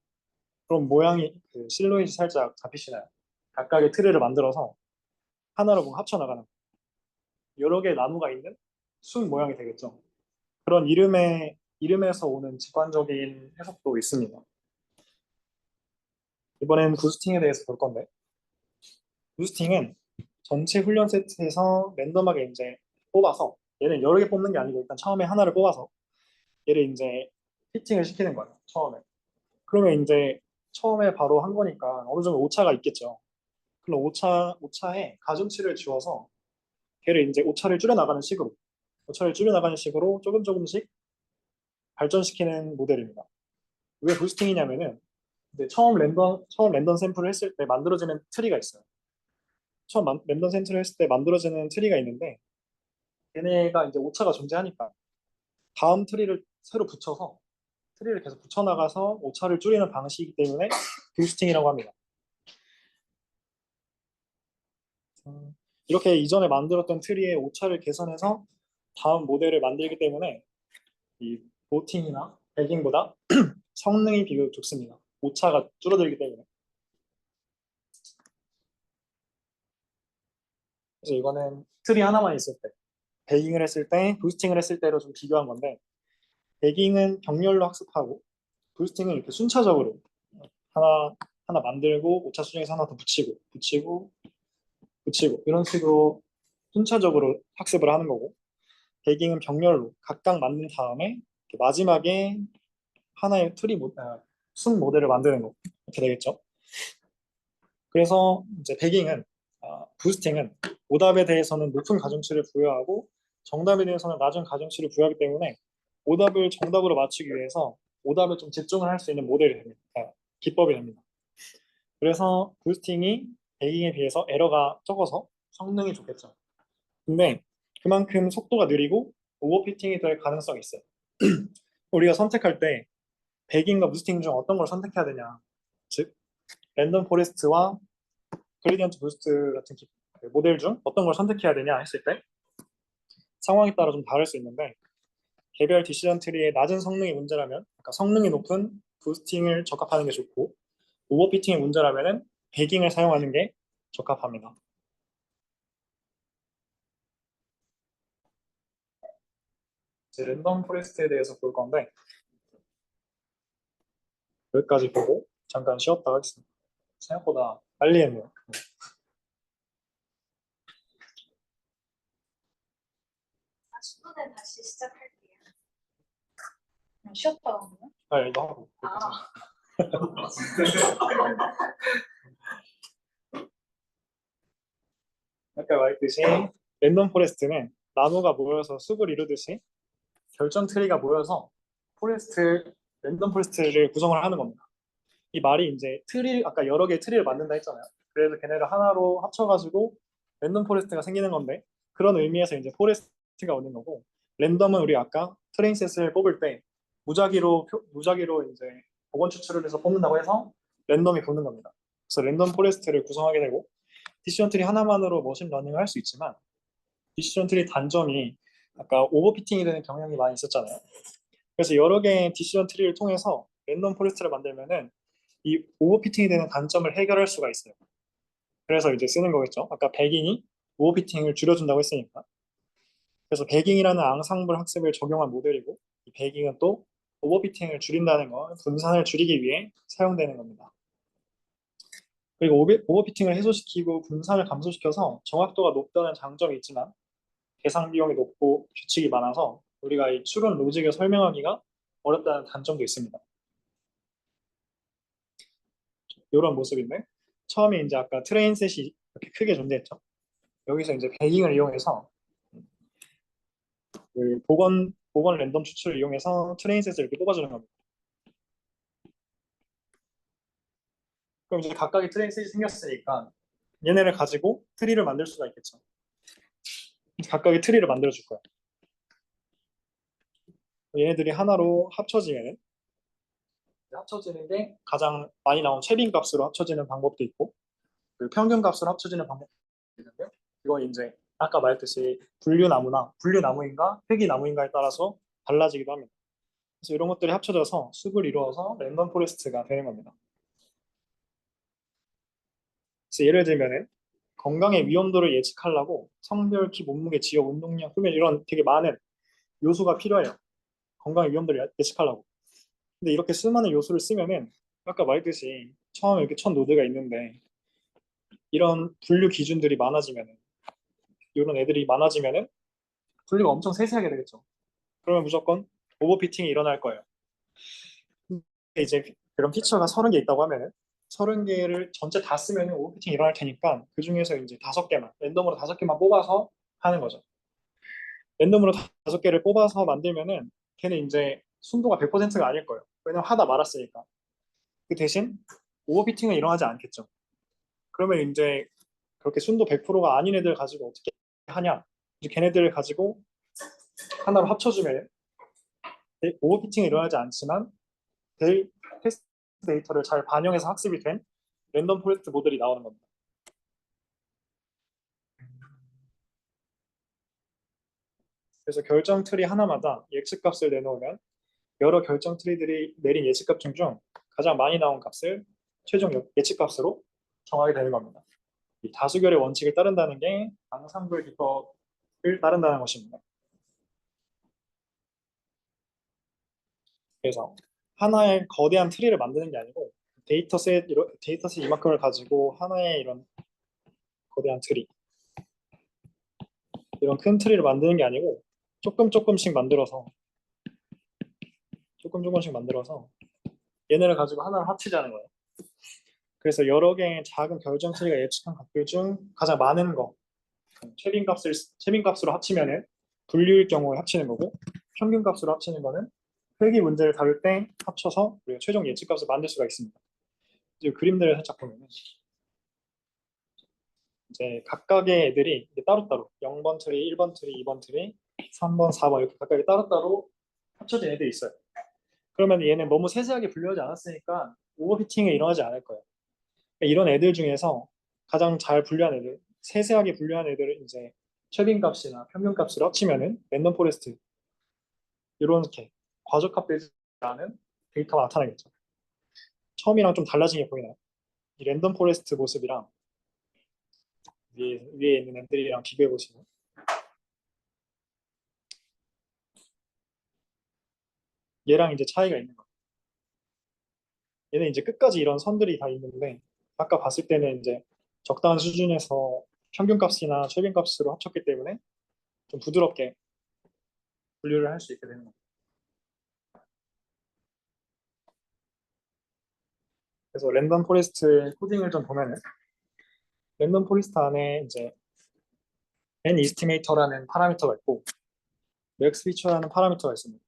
그럼 모양이 그 실루엣이 살짝 잡히시나요? 각각의 트리를 만들어서 하나로 뭔가 합쳐 나가는 여러 개의 나무가 있는 숲 모양이 되겠죠. 그런 이름에서 오는 직관적인 해석도 있습니다. 이번엔 부스팅에 대해서 볼 건데 부스팅은 전체 훈련 세트에서 랜덤하게 이제 뽑아서 얘는 여러 개 뽑는 게 아니고 일단 처음에 하나를 뽑아서 얘를 이제 피팅을 시키는 거예요. 처음에. 그러면 이제 처음에 바로 한 거니까 어느 정도 오차가 있겠죠. 그럼 오차에 가중치를 주어서 걔를 이제 오차를 줄여 나가는 식으로 조금씩 발전시키는 모델입니다. 왜 부스팅이냐면은 이제 처음 랜덤 샘플을 했을 때 만들어지는 트리가 있어요. 랜덤 샘플을 했을 때 만들어지는 트리가 있는데 얘네가 이제 오차가 존재하니까 다음 트리를 새로 붙여서 트리를 계속 붙여나가서 오차를 줄이는 방식이기 때문에 부스팅이라고 합니다. 이렇게 이전에 만들었던 트리의 오차를 개선해서 다음 모델을 만들기 때문에 이 보팅이나 배깅보다 성능이 비교적 좋습니다. 오차가 줄어들기 때문에. 그래서 이거는 트리 하나만 있을 때, 배깅을 했을 때, 부스팅을 했을 때로 좀 비교한 건데, 배깅은 병렬로 학습하고, 부스팅은 이렇게 순차적으로 하나 하나 만들고 오차 수정해서 하나 더 붙이고 이런 식으로 순차적으로 학습을 하는 거고, 배깅은 병렬로 각각 만든 다음에 이렇게 마지막에 하나의 순 모델을 만드는 거 이렇게 되겠죠. 그래서 이제 부스팅은 오답에 대해서는 높은 가중치를 부여하고 정답에 대해서는 낮은 가중치를 부여하기 때문에 오답을 정답으로 맞추기 위해서 오답에 좀 집중을 할 수 있는 모델이 됩니다. 기법이 됩니다. 그래서 부스팅이 배깅에 비해서 에러가 적어서 성능이 좋겠죠. 근데 그만큼 속도가 느리고 오버피팅이 될 가능성이 있어요. 우리가 선택할 때 배깅과 부스팅 중 어떤 걸 선택해야 되냐. 즉 랜덤 포레스트와 그레디언트 부스트 같은 그 모델 중 어떤 걸 선택해야 되냐 했을 때 상황에 따라 좀 다를 수 있는데 개별 디시전 트리의 낮은 성능이 문제라면, 그러니까 성능이 높은 부스팅을 적합하는 게 좋고, 오버피팅이 문제라면은 배깅을 사용하는 게 적합합니다. 이제 랜덤 포레스트에 대해서 볼 건데 여기까지 보고 잠깐 쉬었다 하겠습니다. 생각보다 빨리 했네요. 10분에 다시 시작할게요. 쉬었다 오면? 아, 이거 하고. 아. 아까 말했듯이 랜덤 포레스트는 나무가 모여서 숲을 이루듯이 결정 트리가 모여서 랜덤 포레스트를 구성을 하는 겁니다. 이 말이 이제 아까 여러 개의 트리를 만든다 했잖아요. 그래서 걔네를 하나로 합쳐가지고 랜덤 포레스트가 생기는 건데 그런 의미에서 이제 포레스트가 오는 거고, 랜덤은 우리 아까 트레인셋을 뽑을 때 무작위로 이제 복원 추출을 해서 뽑는다고 해서 랜덤이 붙는 겁니다. 그래서 랜덤 포레스트를 구성하게 되고, 디시전 트리 하나만으로 머신러닝을 할 수 있지만 디시전 트리 단점이 아까 오버피팅이 되는 경향이 많이 있었잖아요. 그래서 여러 개의 디시전 트리를 통해서 랜덤 포레스트를 만들면은 이 오버피팅이 되는 단점을 해결할 수가 있어요. 그래서 이제 쓰는 거겠죠. 아까 배깅이 오버피팅을 줄여준다고 했으니까. 그래서 배깅이라는 앙상블 학습을 적용한 모델이고, 이 배깅은 또 오버피팅을 줄인다는 거, 분산을 줄이기 위해 사용되는 겁니다. 그리고 오버피팅을 해소시키고 분산을 감소시켜서 정확도가 높다는 장점이 있지만 계산 비용이 높고 규칙이 많아서 우리가 이 추론 로직을 설명하기가 어렵다는 단점도 있습니다. 이런 모습인데 처음에 이제 아까 트레인셋이 이렇게 크게 존재했죠. 여기서 이제 배깅을 이용해서 그 복원 랜덤 추출을 이용해서 트레인셋을 이렇게 뽑아주는 겁니다. 그럼 이제 각각의 트레인셋이 생겼으니까 얘네를 가지고 트리를 만들 수가 있겠죠. 각각의 트리를 만들어 줄 거야. 얘네들이 하나로 합쳐지는 게 가장 많이 나온 최빈 값으로 합쳐지는 방법도 있고, 그 평균 값으로 합쳐지는 방법도 있는데요. 이건 이제 아까 말했듯이 분류나무인가 회기나무인가에 따라서 달라지기도 합니다. 그래서 이런 것들이 합쳐져서 숲을 이루어서 랜덤 포레스트가 되는 겁니다. 그래서 예를 들면은 건강의 위험도를 예측하려고 성별, 키, 몸무게, 지역, 운동량, 후면 이런 되게 많은 요소가 필요해요. 건강의 위험도를 예측하려고. 근데 이렇게 수많은 요소를 쓰면은 아까 말했듯이 처음에 이렇게 첫 노드가 있는데 이런 분류 기준들이 많아지면은 이런 애들이 많아지면은 분류가 엄청 세세하게 되겠죠. 그러면 무조건 오버피팅이 일어날 거예요. 이제 그런 피처가 30개 있다고 하면은 30개를 전체 다 쓰면 오버피팅이 일어날 테니까 그 중에서 이제 5개만 랜덤으로 5개만 뽑아서 하는 거죠. 랜덤으로 5개를 뽑아서 만들면은 걔는 이제 순도가 100%가 아닐 거예요. 왜냐면 하다 말았으니까. 그 대신 오버피팅은 일어나지 않겠죠. 그러면 이제 그렇게 순도 100%가 아닌 애들 가지고 어떻게 하냐? 이제 걔네들을 가지고 하나로 합쳐주면 오버피팅이 일어나지 않지만 테스트 데이터를 잘 반영해서 학습이 된 랜덤 포레스트 모델이 나오는 겁니다. 그래서 결정 트리 하나마다 예측값을 내놓으면 여러 결정 트리들이 내린 예측값 중 가장 많이 나온 값을 최종 예측값으로 정하게 되는 겁니다. 이 다수결의 원칙을 따른다는 게 앙상블 기법을 따른다는 것입니다. 그래서 하나의 거대한 트리를 만드는 게 아니고 데이터셋 이만큼을 가지고 하나의 이런 거대한 트리, 이런 큰 트리를 만드는 게 아니고 조금씩 만들어서 얘네를 가지고 하나를 합치자는 거예요. 그래서 여러 개의 작은 결정 트리가 예측한 값들 중 가장 많은 거 최빈 값으로 합치면은 분류일 경우에 합치는 거고, 평균 값으로 합치는 거는 회귀 문제를 다룰 때 합쳐서 우리가 최종 예측값을 만들 수가 있습니다. 이제 그림들을 살짝 보면은 이제 각각의 애들이 이제 따로따로 0번 트리, 1번 트리, 2번 트리, 3번, 4번 이렇게 각각이 따로따로 합쳐진 애들이 있어요. 그러면 얘는 너무 세세하게 분류하지 않았으니까 오버피팅이 일어나지 않을 거예요. 그러니까 이런 애들 중에서 가장 잘 분류한 애들, 세세하게 분류한 애들을 이제 최빈값이나 평균값을 합치면은 랜덤 포레스트 이렇게 과적합되지않은 데이터가 나타나겠죠. 처음이랑 좀 달라진 게 보이나요? 이 랜덤 포레스트 모습이랑 위에 있는 애들이랑 비교해 보시면 얘랑 이제 차이가 있는 거예요. 얘는 이제 끝까지 이런 선들이 다 있는데 아까 봤을 때는 이제 적당한 수준에서 평균값이나 최빈값으로 합쳤기 때문에 좀 부드럽게 분류를 할 수 있게 되는 거예요. 그래서 랜덤 포레스트 코딩을 좀 보면은 랜덤 포레스트 안에 이제 n 이스티메이터라는 파라미터가 있고 맥스 피처라는 파라미터가 있습니다.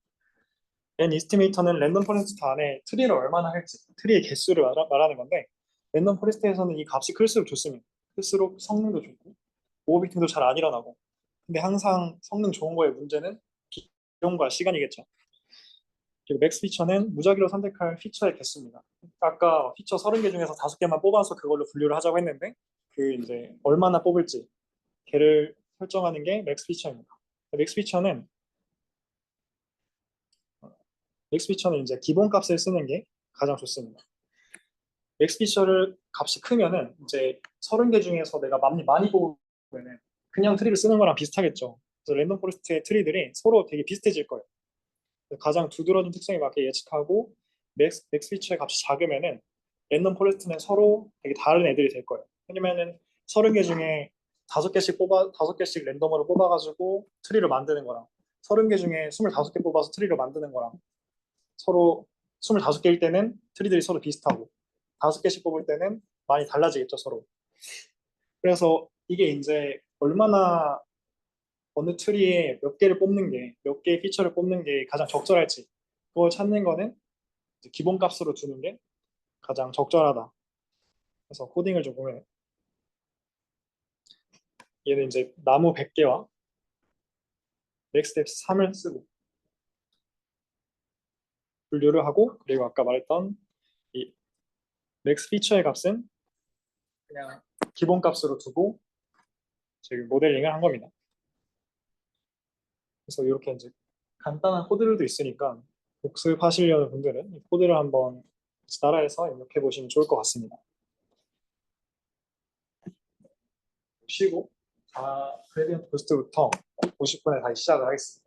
n 이스티메이터는 랜덤 포레스트 안에 트리를 얼마나 할지 트리의 개수를 말하는 건데 랜덤 포레스트에서는 이 값이 클수록 좋습니다. 클수록 성능도 좋고 오버비팅도 잘 안 일어나고 근데 항상 성능 좋은 거의 문제는 비용과 시간이겠죠. 그리고 맥스 피처는 무작위로 선택할 피처의 개수입니다. 아까 피처 30개 중에서 5개만 뽑아서 그걸로 분류를 하자고 했는데 그 이제 얼마나 뽑을지 걔를 설정하는 게 맥스 피처입니다. 맥스 피처는 맥스 피처는 이제 기본 값을 쓰는 게 가장 좋습니다. 맥스 피처를 값이 크면은 이제 30개 중에서 내가 많이 뽑으면은 그냥 트리를 쓰는 거랑 비슷하겠죠. 그래서 랜덤 포레스트의 트리들이 서로 되게 비슷해질 거예요. 가장 두드러진 특성에 맞게 예측하고 맥스 피처의 값이 작으면은 랜덤 포레스트는 서로 되게 다른 애들이 될 거예요. 왜냐면은 30개 중에 5개씩 랜덤으로 뽑아가지고 트리를 만드는 거랑 30개 중에 25개 뽑아서 트리를 만드는 거랑 서로 25개일 때는 트리들이 서로 비슷하고 5개씩 뽑을 때는 많이 달라지겠죠, 서로. 그래서 이게 이제 얼마나 어느 트리에 몇 개를 뽑는 게, 몇 개의 피처를 뽑는 게 가장 적절할지 그걸 찾는 거는 이제 기본 값으로 두는 게 가장 적절하다. 그래서 코딩을 좀 보면 얘는 이제 나무 100개와 넥스텝 3을 쓰고 분류를 하고 그리고 아까 말했던 이 맥스 피처의 값은 그냥 기본 값으로 두고 지금 모델링을 한 겁니다. 그래서 이렇게 이제 간단한 코드들도 있으니까 복습하시려는 분들은 이 코드를 한번 따라해서 입력해 보시면 좋을 것 같습니다. 쉬고 그레디언트 부스트부터 50분에 다시 시작을 하겠습니다.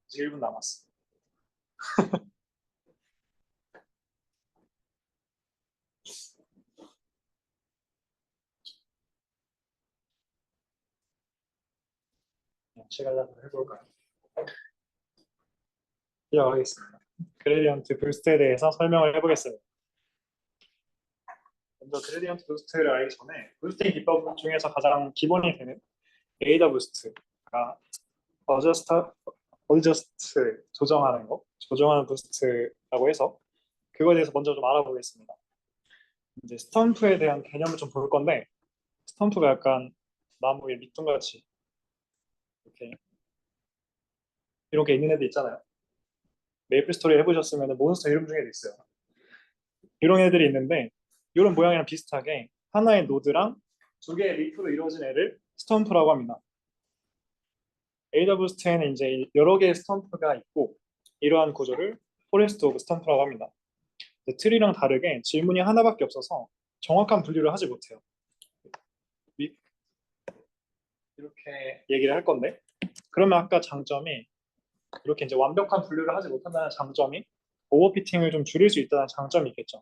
이제 1분 남았어요. 시간을 해볼까요? 시작하겠습니다. 그레디언트 부스트에 대해서 설명을 해보겠습니다. 먼저 그레디언트 부스트를 알기 전에 부스팅 기법 중에서 가장 기본이 되는 에이더 부스트가 어저스트 조정하는 거, 조정하는 부스트라고 해서 그거에 대해서 먼저 좀 알아보겠습니다. 이제 스탬프에 대한 개념을 좀 볼 건데 스탬프가 약간 나무에 밑둥같이 이렇게 있는 애들 있잖아요. 메이플 스토리 해보셨으면 몬스터 이름 중에도 있어요. 이런 애들이 있는데 이런 모양이랑 비슷하게 하나의 노드랑 두 개의 리프로 이루어진 애를 스탬프라고 합니다. AWS에는 이제 여러 개의 스탬프가 있고 이러한 구조를 포레스트 오브 스탬프라고 합니다. 트리랑 다르게 질문이 하나밖에 없어서 정확한 분류를 하지 못해요. 이렇게 얘기를 할 건데 그러면 아까 장점이 이렇게 이제 완벽한 분류를 하지 못한다는 장점이 오버피팅을 좀 줄일 수 있다는 장점이 있겠죠.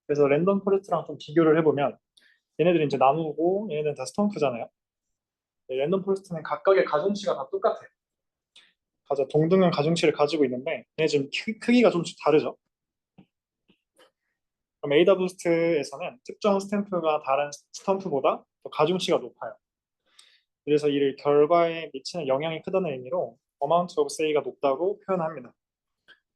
그래서 랜덤 포레스트랑 좀 비교를 해보면 얘네들이 이제 나누고 얘네들은 다 스탬프잖아요. 랜덤 포레스트는 각각의 가중치가 다 똑같아요. 동등한 가중치를 가지고 있는데 얘네 지금 크기가 좀 다르죠. 그럼 에이다 부스트에서는 특정 스탬프가 다른 스탬프보다 더 가중치가 높아요. 그래서 이를 결과에 미치는 영향이 크다는 의미로 amount of say가 높다고 표현합니다.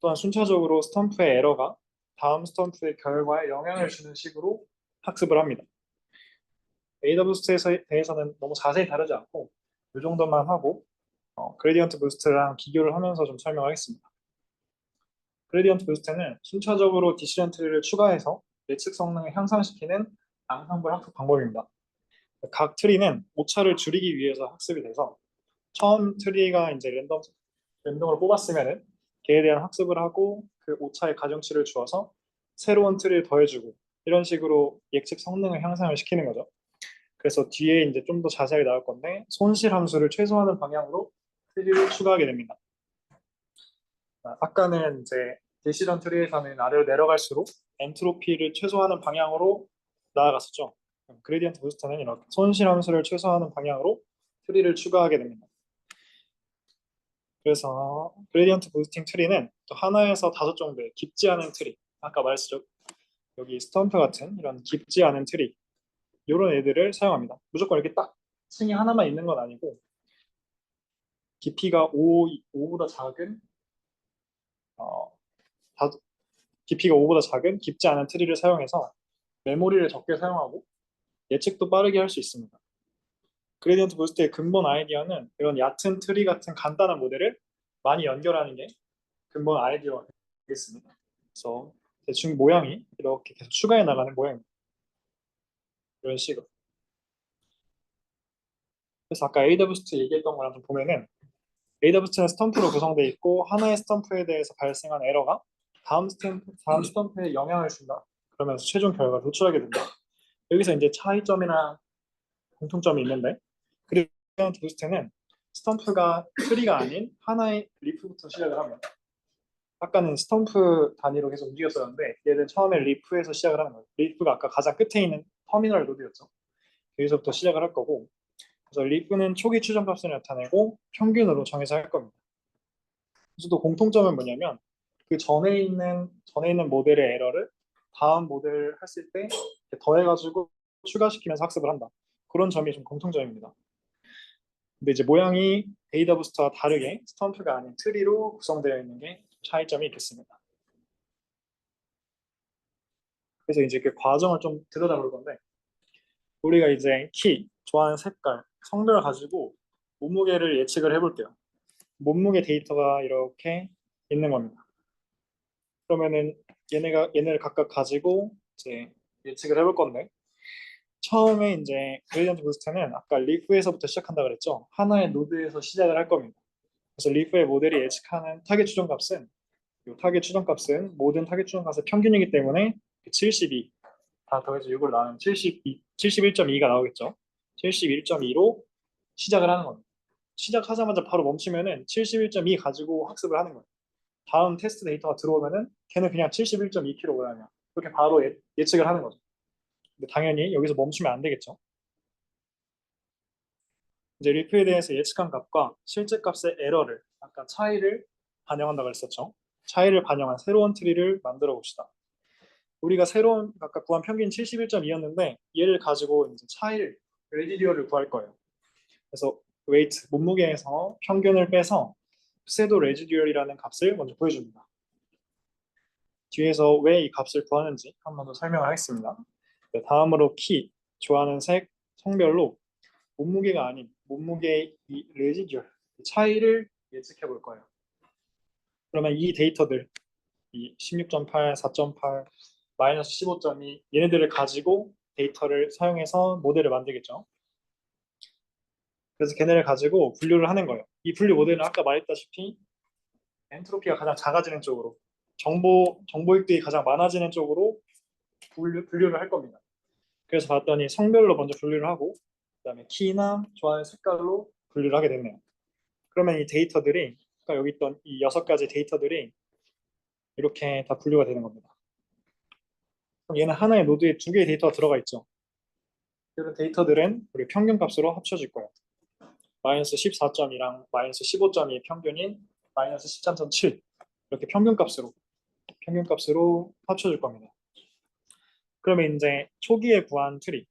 또한 순차적으로 스탬프의 에러가 다음 스탬프의 결과에 영향을 주는 식으로 학습을 합니다. 에이다 부스트에 대해서는 너무 자세히 다루지 않고 이 정도만 하고 그레디언트 부스트랑 비교를 하면서 좀 설명하겠습니다. 그레디언트 부스트는 순차적으로 디시전 트리를 추가해서 예측 성능을 향상시키는 앙상블 학습 방법입니다. 각 트리는 오차를 줄이기 위해서 학습이 돼서 처음 트리가 이제 랜덤으로 뽑았으면은 걔에 대한 학습을 하고 그 오차의 가중치를 주어서 새로운 트리를 더해주고 이런 식으로 예측 성능을 향상을 시키는 거죠. 그래서 뒤에 이제 좀 더 자세하게 나올 건데 손실 함수를 최소화하는 방향으로 트리를 추가하게 됩니다. 아까는 이제 디시전 트리에서는 아래로 내려갈수록 엔트로피를 최소화하는 방향으로 나아갔었죠. 그레디언트 부스터는 이렇게 손실 함수를 최소화하는 방향으로 트리를 추가하게 됩니다. 그래서 그레디언트 부스팅 트리는 또 하나에서 5 정도의 깊지 않은 트리, 아까 말했죠. 여기 스탬프 같은 이런 깊지 않은 트리, 이런 애들을 사용합니다. 무조건 이렇게 딱 층이 하나만 있는 건 아니고 깊이가 5보다 작은 어, 다- 깊이가 5보다 작은 깊지 않은 트리를 사용해서 메모리를 적게 사용하고 예측도 빠르게 할 수 있습니다. 그레디언트 부스트의 근본 아이디어는 이런 얕은 트리 같은 간단한 모델을 많이 연결하는 게 근본 아이디어가 되겠습니다. 그래서 대충 모양이 이렇게 계속 추가해 나가는 모양입니다. 이런 식으로. 그래서 아까 AWS 얘기했던 거랑 좀 보면은 AWS는 스탬프로 구성되어 있고 하나의 스탬프에 대해서 발생한 에러가 다음 스탬프에 영향을 준다. 그러면서 최종 결과를 도출하게 된다. 여기서 이제 차이점이나 공통점이 있는데 그레디언트 부스트는 스탬프가 트리가 아닌 하나의 리프부터 시작을 합니다. 아까는 스탬프 단위로 계속 움직였었는데 얘는 처음에 리프에서 시작을 하는 거예요. 리프가 아까 가장 끝에 있는 터미널 노드였죠. 여기서부터 시작을 할 거고 그래서 리프는 초기 추정값을 나타내고 평균으로 정해서 할 겁니다. 그래서 또 공통점은 뭐냐면 그 전에 있는 모델의 에러를 다음 모델을 했을 때 더해가지고 추가시키면서 학습을 한다. 그런 점이 좀 공통점입니다. 근데 이제 모양이 데이터 부스터와 다르게 스탬프가 아닌 트리로 구성되어 있는 게 차이점이 있겠습니다. 그래서 이제 그 과정을 좀 들여다볼 건데 우리가 이제 키, 좋아하는 색깔, 성별을 가지고 몸무게를 예측을 해볼게요. 몸무게 데이터가 이렇게 있는 겁니다. 그러면은 얘네를 각각 가지고 이제 예측을 해볼 건데 처음에 이제 그레디언트 부스터는 아까 리프에서부터 시작한다 그랬죠. 하나의 노드에서 시작을 할 겁니다. 그래서 리프의 모델이 예측하는 타겟 추정값은 이 타겟 추정값은 모든 타겟 추정값의 평균이기 때문에 72 다 더해서 6으로 나누면 71.2가 나오겠죠. 71.2로 시작을 하는 겁니다. 시작하자마자 바로 멈추면은 71.2 가지고 학습을 하는 거예요. 다음 테스트 데이터가 들어오면은 걔는 그냥 71.2kg이야. 그렇게 바로 예측을 하는 거죠. 근데 당연히 여기서 멈추면 안 되겠죠. 이제 리프에 대해서 예측한 값과 실제 값의 에러를 아까 차이를 반영한다고 했었죠. 차이를 반영한 새로운 트리를 만들어 봅시다. 우리가 새로운 아까 구한 평균 71.2였는데 얘를 가지고 이제 차이를 레지듀얼을 구할 거예요. 그래서 웨이트 몸무게에서 평균을 빼서 pseudo 레지듀얼이라는 값을 먼저 보여줍니다. 뒤에서 왜 이 값을 구하는지 한 번 더 설명하겠습니다. 네, 다음으로 키, 좋아하는 색, 성별로 몸무게가 아닌 몸무게의 이 레지듀얼 차이를 예측해 볼 거예요. 그러면 이 데이터들 이 16.8, 4.8, 마이너스 15.2 얘네들을 가지고 데이터를 사용해서 모델을 만들겠죠. 그래서 걔네를 가지고 분류를 하는 거예요. 이 분류 모델은 아까 말했다시피 엔트로피가 가장 작아지는 쪽으로 정보획득이 가장 많아지는 쪽으로 분류를 할 겁니다. 그래서 봤더니 성별로 먼저 분류를 하고 그다음에 키나 좋아하는 색깔로 분류를 하게 됐네요. 그러면 이 데이터들이 아까 여기 있던 이 6가지 데이터들이 이렇게 다 분류가 되는 겁니다. 그럼 얘는 하나의 노드에 2개의 데이터가 들어가 있죠. 이런 데이터들은 우리 평균값으로 합쳐질 거예요. 마이너스 14.2랑 마이너스 15.2의 평균인 마이너스 13.7 이렇게 평균값으로 합쳐줄 겁니다. 그러면 이제 초기에 구한 트리,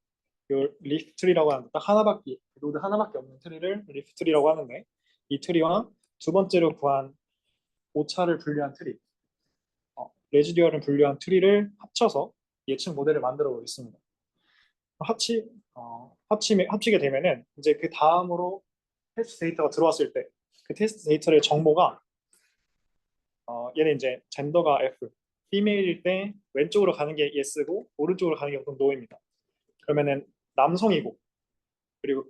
요 리프 트리라고 하는데 딱 하나밖에 노드 하나밖에 없는 트리를 리프 트리라고 하는데 이 트리와 두 번째로 구한 오차를 분류한 트리, 레지듀얼을 분류한 트리를 합쳐서 예측 모델을 만들어 보겠습니다. 합치게 되면은 이제 그 다음으로 테스트 데이터가 들어왔을 때 그 테스트 데이터의 정보가 얘는 이제 젠더가 F, 피메일일 때 왼쪽으로 가는 게 yes고 오른쪽으로 가는 게 보통 no입니다. 그러면은 남성이고 그리고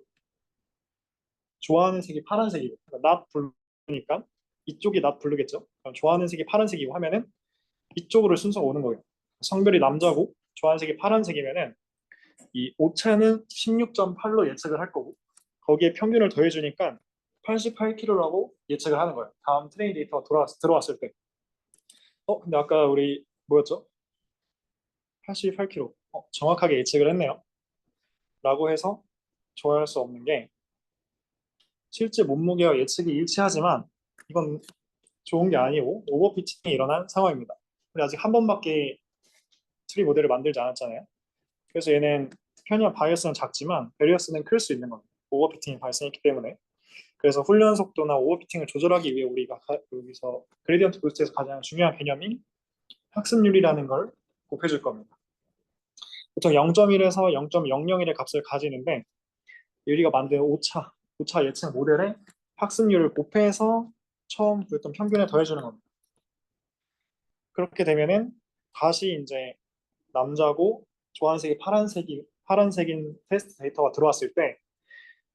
좋아하는 색이 파란색이고 그러니까 not blue니까 이쪽이 not blue겠죠. 그럼 좋아하는 색이 파란색이고 하면은 이쪽으로 순서가 오는 거예요. 성별이 남자고 좋아하는 색이 파란색이면은 이 오차는 16.8로 예측을 할 거고 거기에 평균을 더해주니까 88kg라고 예측을 하는 거예요. 다음 트레이닝 데이터가 들어왔을 때. 근데 아까 우리 뭐였죠? 88kg. 정확하게 예측을 했네요. 라고 해서 좋아할 수 없는 게 실제 몸무게와 예측이 일치하지만 이건 좋은 게 아니고 오버피팅이 일어난 상황입니다. 우리 아직 한 번밖에 트리 모델을 만들지 않았잖아요. 그래서 얘는 편의한 바이어스는 작지만 베리어스는 클 수 있는 겁니다. 오버피팅이 발생했기 때문에. 그래서 훈련 속도나 오버피팅을 조절하기 위해 우리가 여기서 그레디언트 부스트에서 가장 중요한 개념인 학습률이라는 걸 곱해줄 겁니다. 보통 0.1에서 0.001의 값을 가지는데 우리가 만든 오차 예측 모델의 학습률을 곱해서 처음 구했던 평균에 더해주는 겁니다. 그렇게 되면은 다시 이제 남자고 좋아하는 색이 파란색인 테스트 데이터가 들어왔을 때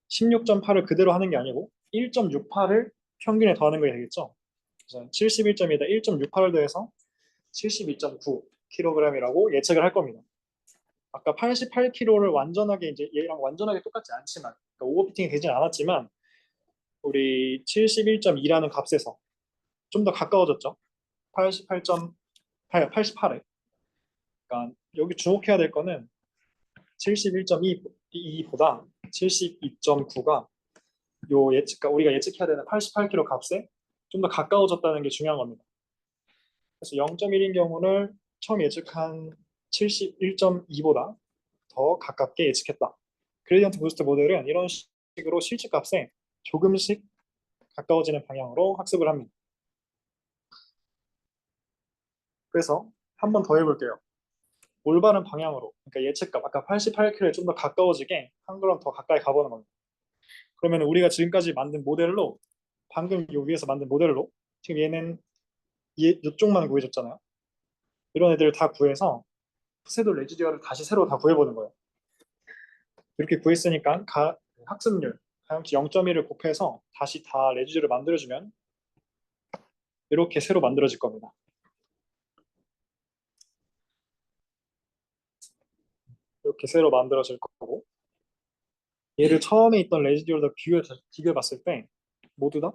16.8을 그대로 하는 게 아니고 1.68을 평균에 더하는 게 되겠죠. 그래서 71점에다 1.68을 더해서 72.9kg이라고 예측을 할 겁니다. 아까 88kg를 완전하게 이제 얘랑 완전하게 똑같지 않지만 그러니까 오버피팅이 되진 않았지만 우리 71.2라는 값에서 좀 더 가까워졌죠. 88에. 그러니까 여기 주목해야 될 거는 71.2보다 72.9가 우리가 예측해야 되는 88kg 값에 좀 더 가까워졌다는 게 중요한 겁니다. 그래서 0.1인 경우를 처음 예측한 71.2보다 더 가깝게 예측했다. 그레디언트 부스트 모델은 이런 식으로 실측값에 조금씩 가까워지는 방향으로 학습을 합니다. 그래서 한 번 더 해볼게요. 올바른 방향으로, 그러니까 예측값, 아까 88kg에 좀 더 가까워지게 한 걸음 더 가까이 가보는 겁니다. 그러면 우리가 지금까지 만든 모델로, 방금 요 위에서 만든 모델로, 지금 얘는 이쪽만 구해줬잖아요. 이런 애들을 다 구해서 푸세도 레지듀얼을 다시 새로 다 구해보는 거예요. 이렇게 구했으니까 학습률, 가용치 0.1을 곱해서 다시 다 레지듀얼을 만들어주면 이렇게 새로 만들어질 겁니다. 이렇게 새로 만들어질 거고 얘를 처음에 있던 레지듀얼과 비교해 봤을 때 모두 다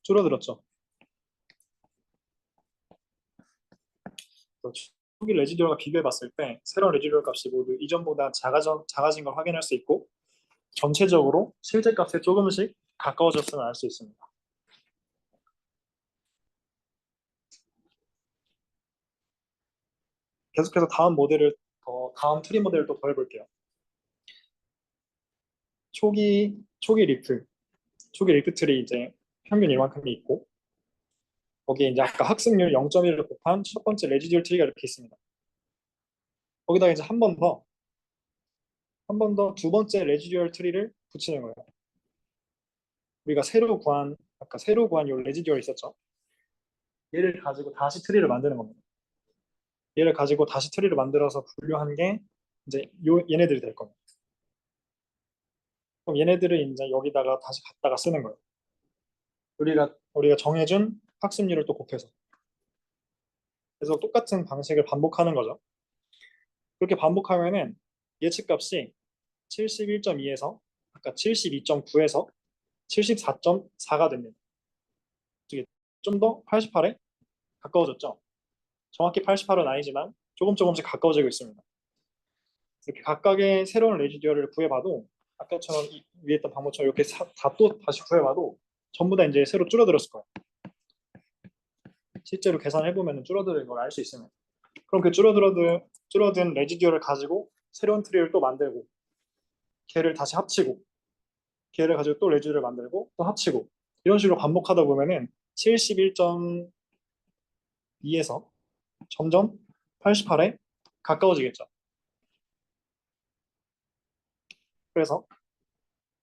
줄어들었죠. 초기 레지듀얼과 비교해 봤을 때 새로운 레지듀얼 값이 모두 이전보다 작아진 걸 확인할 수 있고 전체적으로 실제 값에 조금씩 가까워졌음을 알 수 있습니다. 계속해서 다음 트리 모델을 또 더 해볼게요. 초기 리프 트리 이제 평균 이만큼이 있고 거기에 이제 아까 학습률 0.1을 곱한 첫 번째 레지듀얼 트리가 이렇게 있습니다. 거기다가 이제 한 번 더 두 번째 레지듀얼 트리를 붙이는 거예요. 우리가 아까 새로 구한 요 레지듀얼 있었죠? 얘를 가지고 다시 트리를 만드는 겁니다. 얘를 가지고 다시 트리를 만들어서 분류한 게 이제 얘네들이 될 겁니다. 그럼 얘네들을 이제 여기다가 다시 갖다가 쓰는 거예요. 우리가 정해준 학습률을 또 곱해서. 그래서 똑같은 방식을 반복하는 거죠. 그렇게 반복하면은 예측값이 71.2에서 아까 72.9에서 74.4가 됩니다. 좀 더 88에 가까워졌죠. 정확히 88은 아니지만 조금씩 가까워지고 있습니다. 이렇게 각각의 새로운 레지듀얼을 구해봐도 아까처럼 위에 있던 방법처럼 이렇게 또 다시 구해봐도 전부 다 이제 새로 줄어들었을 거예요. 실제로 계산해보면 줄어드는 걸 알 수 있습니다. 그럼 그 줄어든 레지듀얼을 가지고 새로운 트리를 또 만들고 걔를 다시 합치고 걔를 가지고 또 레지듀얼을 만들고 또 합치고 이런 식으로 반복하다 보면은 71.2에서 점점 88에 가까워지겠죠. 그래서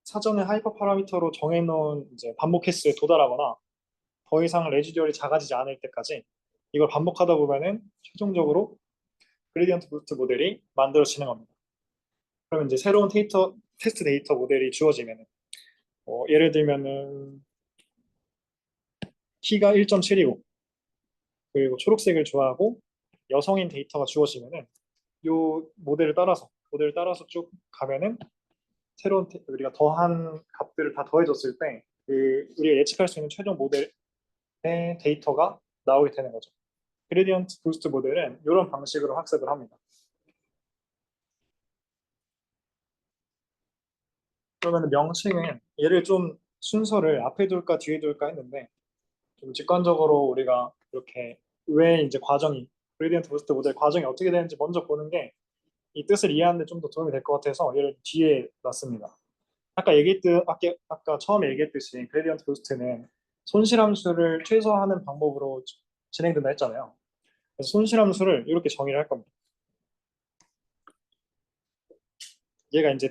사전에 하이퍼 파라미터로 정해놓은 이제 반복 횟수에 도달하거나 더 이상 레지듀얼이 작아지지 않을 때까지 이걸 반복하다 보면은 최종적으로 그레디언트 부스트 모델이 만들어지는 겁니다. 그러면 이제 새로운 테스트 데이터 모델이 주어지면은 예를 들면은 키가 1.7이고 그리고 초록색을 좋아하고 여성인 데이터가 주어지면은 요 모델을 따라서 쭉 가면은 우리가 더한 값들을 다 더해줬을 때 우리가 예측할 수 있는 최종 모델의 데이터가 나오게 되는 거죠. 그레디언트 부스트 모델은 이런 방식으로 학습을 합니다. 그러면 명칭은 얘를 좀 순서를 앞에 둘까 뒤에 둘까 했는데 좀 직관적으로 우리가 이렇게 왜 이제 그레디언트 부스트 모델 과정이 어떻게 되는지 먼저 보는 게 이 뜻을 이해하는 데 좀 더 도움이 될 것 같아서 얘를 뒤에 놨습니다. 아까 처음에 얘기했듯이 그레디언트 부스트는 손실함수를 최소화하는 방법으로 진행된다 했잖아요. 그래서 손실함수를 이렇게 정의를 할 겁니다. 얘가 이제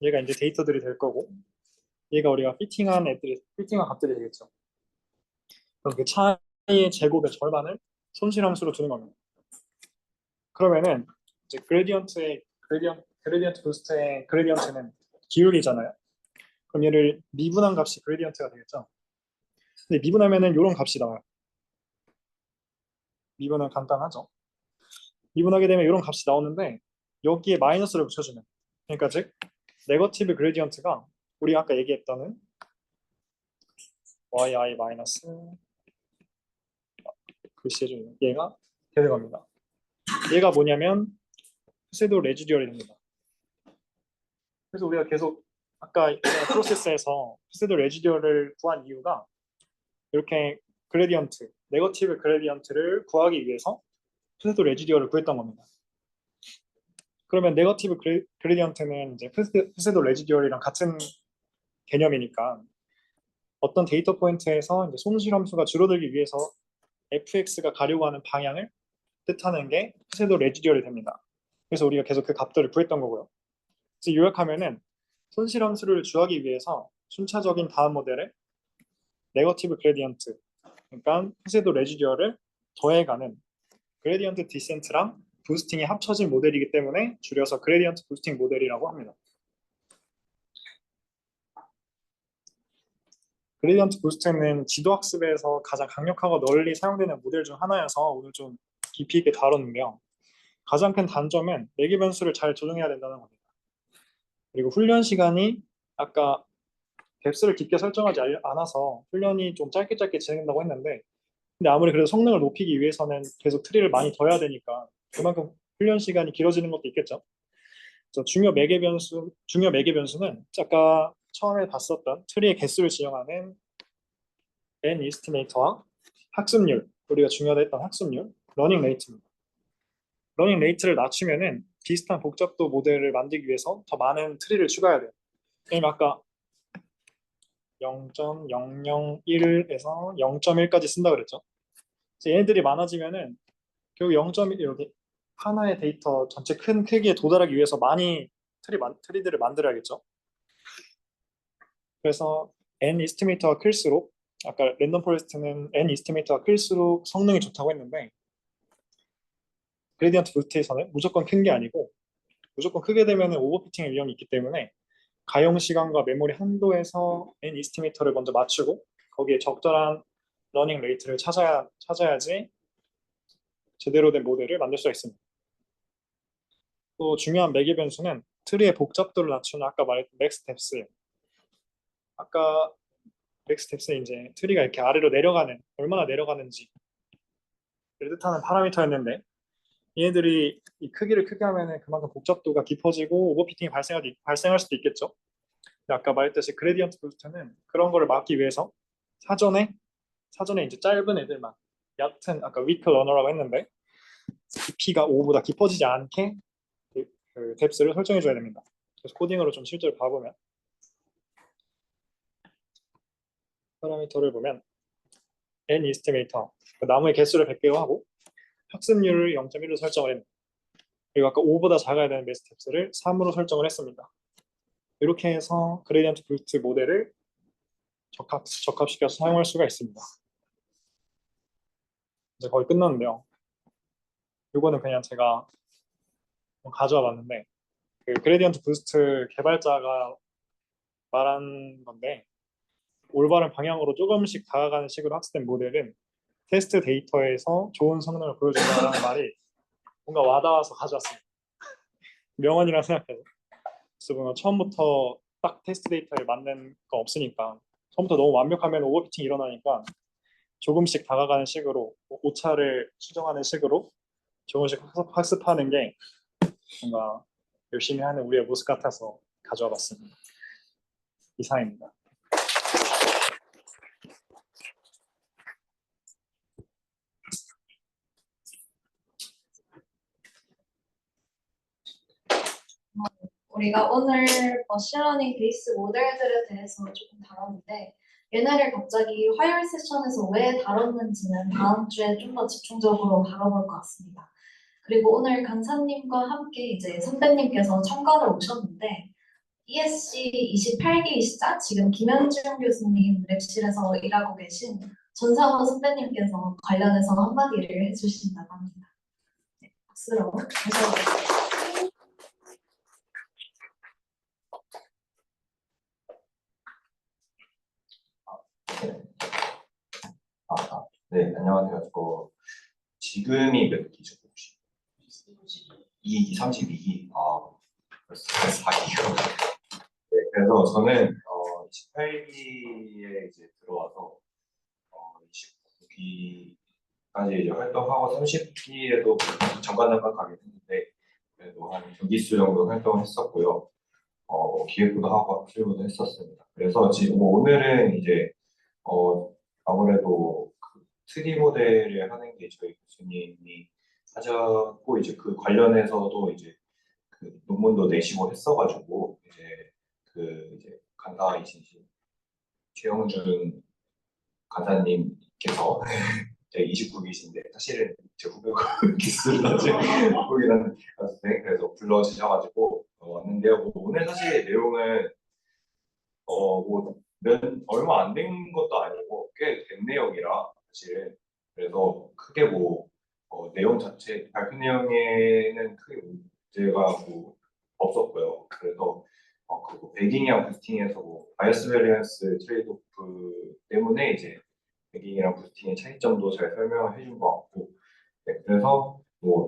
얘가 이제 데이터들이 될 거고 얘가 우리가 피팅한 값들이 되겠죠. 그럼 그 차이의 제곱의 절반을 손실함수로 두는 겁니다. 그러면은 이제 그레디언트 부스트의 그레디언트는 기울기잖아요. 그럼 얘를 미분한 값이 그레디언트가 되겠죠. 근데 미분하면은 이런 값이 나와요. 미분은 간단하죠. 미분하게 되면 이런 값이 나오는데 여기에 마이너스를 붙여주면 그러니까 즉 네거티브 그레디언트가 우리 아까 얘기했던 yi 마이너스 글씨 해주는 얘가 되는 겁니다. 얘가 뭐냐면 푸세도 레지듀얼이 됩니다. 그래서 우리가 계속 아까 프로세스에서 푸세도 레지듀얼을 구한 이유가 이렇게 네거티브 그레디언트를 구하기 위해서 푸세도 레지듀얼을 구했던 겁니다. 그러면 네거티브 그레디언트는 이제 푸세도 레지듀얼이랑 같은 개념이니까 어떤 데이터 포인트에서 이제 손실함수가 줄어들기 위해서 fx가 가려고 하는 방향을 뜻하는 게 푸세도 레지듀얼이 됩니다. 그래서 우리가 계속 그 값들을 구했던 거고요. 그래서 요약하면은 손실함수를 구하기 위해서 순차적인 다음 모델에 네거티브 그레디언트, 그러니까 푸세도 레지듀얼을 더해가는 그레디언트 디센트랑 부스팅이 합쳐진 모델이기 때문에 줄여서 그레디언트 부스팅 모델이라고 합니다. 그레디언트 부스팅은 지도학습에서 가장 강력하고 널리 사용되는 모델 중 하나여서 오늘 좀 깊이 있게 다뤘는데요. 가장 큰 단점은 매개 변수를 잘 조정해야 된다는 겁니다. 그리고 훈련 시간이 아까 뎁스를 깊게 설정하지 않아서 훈련이 좀 짧게 진행된다고 했는데 근데 아무리 그래도 성능을 높이기 위해서는 계속 트리를 많이 더 해야 되니까 그만큼 훈련 시간이 길어지는 것도 있겠죠. 그래서 중요 매개 변수는 아까 처음에 봤었던 트리의 개수를 지정하는 n 이스티메이터와 학습률, 우리가 중요하다 했던 학습률, 러닝 레이트입니다. 러닝 레이트를 낮추면은 비슷한 복잡도 모델을 만들기 위해서 더 많은 트리를 추가해야 돼요. 왜냐면 아까 0.001에서 0.1까지 쓴다 그랬죠. 얘네들이 많아지면은 결국 0.1 이렇게 하나의 데이터 전체 큰 크기에 도달하기 위해서 많이 트리들을 만들어야겠죠. 그래서 n 이스티메이터가 클수록 아까 랜덤 포레스트는 n 이스티메이터가 클수록 성능이 좋다고 했는데 그레디언트 부스트에서는 무조건 큰 게 아니고 무조건 크게 되면 오버피팅의 위험이 있기 때문에 가용 시간과 메모리 한도에서 n 이스티메이터를 먼저 맞추고 거기에 적절한 러닝 레이트를 찾아야지 제대로 된 모델을 만들 수가 있습니다. 또 중요한 매개 변수는 트리의 복잡도를 낮추는 아까 말했던 맥스 뎁스예요. 아까 맥스 뎁스는 이제 트리가 이렇게 아래로 얼마나 내려가는지를 뜻하는 파라미터였는데 얘네들이 이 크기를 크게 하면 그만큼 복잡도가 깊어지고 오버피팅이 발생할 수도 있겠죠. 근데 아까 말했듯이 그레디언트 부스트는 그런 거를 막기 위해서 사전에 이제 짧은 애들만 얕은 아까 위크 러너라고 했는데 깊이가 5보다 깊어지지 않게 그 뎁스를 설정해 줘야 됩니다. 그래서 코딩으로 좀 실제로 봐보면 파라미터를 보면 n 이스티메이터 나무의 개수를 100개로 하고 학습률을 0.1로 설정을 했습니다. 그리고 아까 5보다 작아야 되는 매스 뎁스를 3으로 설정을 했습니다. 이렇게 해서 그레디언트 부스트 모델을 적합시켜서 사용할 수가 있습니다. 이제 거의 끝났는데요. 이거는 그냥 제가 가져와 봤는데 그 그레디언트 부스트 개발자가 말한 건데 올바른 방향으로 조금씩 다가가는 식으로 학습된 모델은 테스트 데이터에서 좋은 성능을 보여준다는 말이 뭔가 와닿아서 가져왔습니다. 명언이라 생각해서. 그래서 뭔가 처음부터 딱 테스트 데이터에 맞는 거 없으니까 처음부터 너무 완벽하면 오버피팅이 일어나니까 조금씩 다가가는 식으로 오차를 수정하는 식으로 조금씩 학습하는 게 뭔가 열심히 하는 우리의 모습 같아서 가져와 봤습니다. 이상입니다. 우리가 오늘 머신러닝 베이스 모델들에 대해서 조금 다뤘는데 얘네를 갑자기 화요일 세션에서 왜 다뤘는지는 다음 주에 좀 더 집중적으로 다뤄볼 것 같습니다. 그리고 오늘 강사님과 함께 이제 선배님께서 참가를 오셨는데 ESC 28기이시자 지금 김현중 교수님 랩실에서 일하고 계신 전상호 선배님께서 관련해서 한마디를 해주신다고 합니다. 네, 박수로 모셔보겠습니다. 네, 안녕하세요. 지금이 몇 기죠, 혹시? 32기. 벌써 4기요. 네, 그래서 저는 28기에 이제 들어와서 29기까지 이제 활동하고 30기에도 잠깐 가긴 했는데 그래도 한 2기수 정도 활동했었고요. 기획부도 하고 학술부도 했었습니다. 그래서 지금 오늘은 이제 아무래도 그 3D 모델을 하는 게 저희 교수님이 하셨고 이제 그 관련해서도 이제 그 논문도 내시고 했어가지고 이제 간사이신 최영준 간사님께서 제 29기신데 사실은 제 후배고 기술을 나중에 보긴 한데 그래서 불러주셔가지고 왔는데요. 뭐 오늘 사실 내용은 얼마 안 된 것도 아니고 꽤 된 내용이라 사실은 그래서 크게 내용 자체 발표 내용에는 크게 문제가 없었고요. 그래서 그리고 베깅이랑 부스팅에서 바이어스 베리언스 트레이드오프 때문에 이제 베깅이랑 부스팅의 차이점도 잘 설명을 해준 것 같고 네, 그래서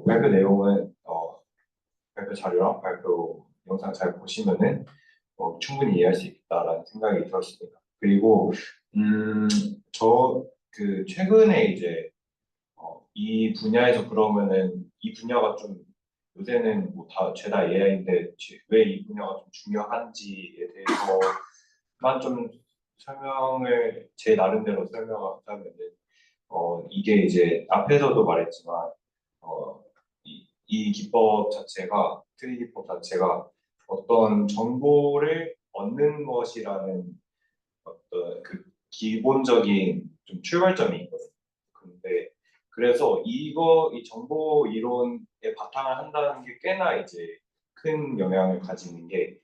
발표 내용은 발표 자료랑 발표 영상 잘 보시면은 충분히 이해할 수 있다라는 생각이 들었습니다. 그리고 저 최근에 이제 이 분야에서 그러면은 이 분야가 좀 요새는 다 죄다 AI인데 왜 이 분야가 좀 중요한지에 대해서만 좀 제 나름대로 설명하자면은 이게 이제 앞에서도 말했지만 이 기법 자체가 3D 기법 자체가 어떤 정보를 얻는 것이라는 어떤 그 기본적인 좀 출발점이 있거든요. 근데 그래서 이 정보 이론에 바탕을 한다는 게 꽤나 이제 큰 영향을 가지는 게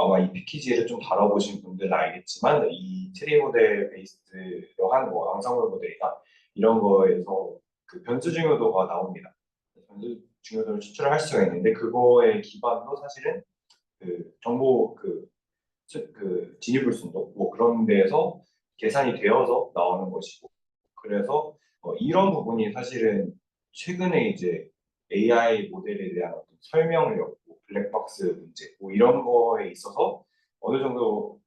아마 이 패키지를 좀 다뤄보신 분들은 알겠지만 이 트리 모델 베이스로 한 앙상블 모델이나 이런 거에서 그 변수 중요도가 나옵니다. 변수 중요도를 추출할 수가 있는데 그거의 기반도 사실은 그 정보 진위불순도 그런 데에서 계산이 되어서 나오는 것이고 그래서 이런 부분이 사실은 최근에 이제 AI 모델에 대한 어떤 설명력, 블랙박스 문제 이런 거에 있어서 어느 정도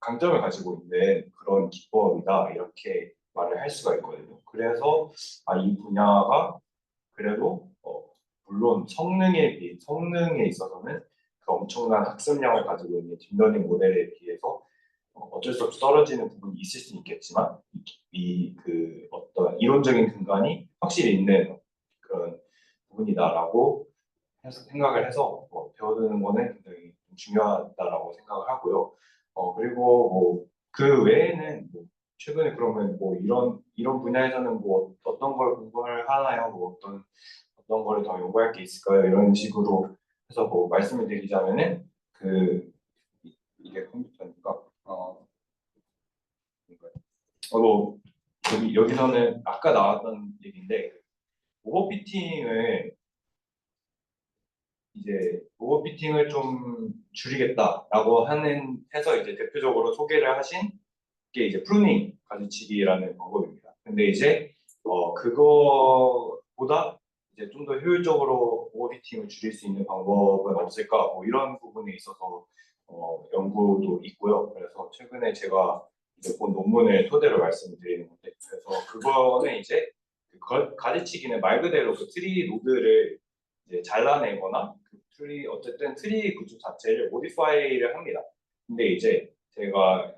강점을 가지고 있는 그런 기법이다 이렇게 말을 할 수가 있거든요. 그래서 이 분야가 그래도 물론 성능에 있어서는 그 엄청난 학습량을 가지고 있는 딥러닝 모델에 비해서 어쩔 수 없이 떨어지는 부분이 있을 수는 있겠지만 이 그 어떤 이론적인 근간이 확실히 있는 그런 부분이다라고 해서 생각을 해서 배워두는 거는 굉장히 좀 중요하다라고 생각을 하고요. 그리고 뭐 그 외에는 뭐 최근에 그러면 뭐 이런 분야에서는 뭐 어떤 걸 공부를 하나요? 뭐 어떤 거를 더 연구할 게 있을까요? 이런 식으로 해서 뭐 말씀을 드리자면은 이게 컴퓨터니까 뭔가요? 뭐 여기서는 아까 나왔던 얘기인데 오버피팅을 오버피팅을 좀 줄이겠다라고 해서 이제 대표적으로 소개를 하신 게 이제 프루닝 가지치기라는 방법입니다. 근데 이제 그거보다 이제 좀 더 효율적으로 오버피팅을 줄일 수 있는 방법은 없을까? 뭐 이런 부분에 있어서 연구도 있고요. 그래서 최근에 제가 이제 본 논문을 토대로 말씀드리는 건데, 그래서 그거는 이제 가지치기는 말 그대로 그 트리 노드를 이제 잘라내거나 그 트리 어쨌든 트리 구조 자체를 모디파이를 합니다. 근데 이제 제가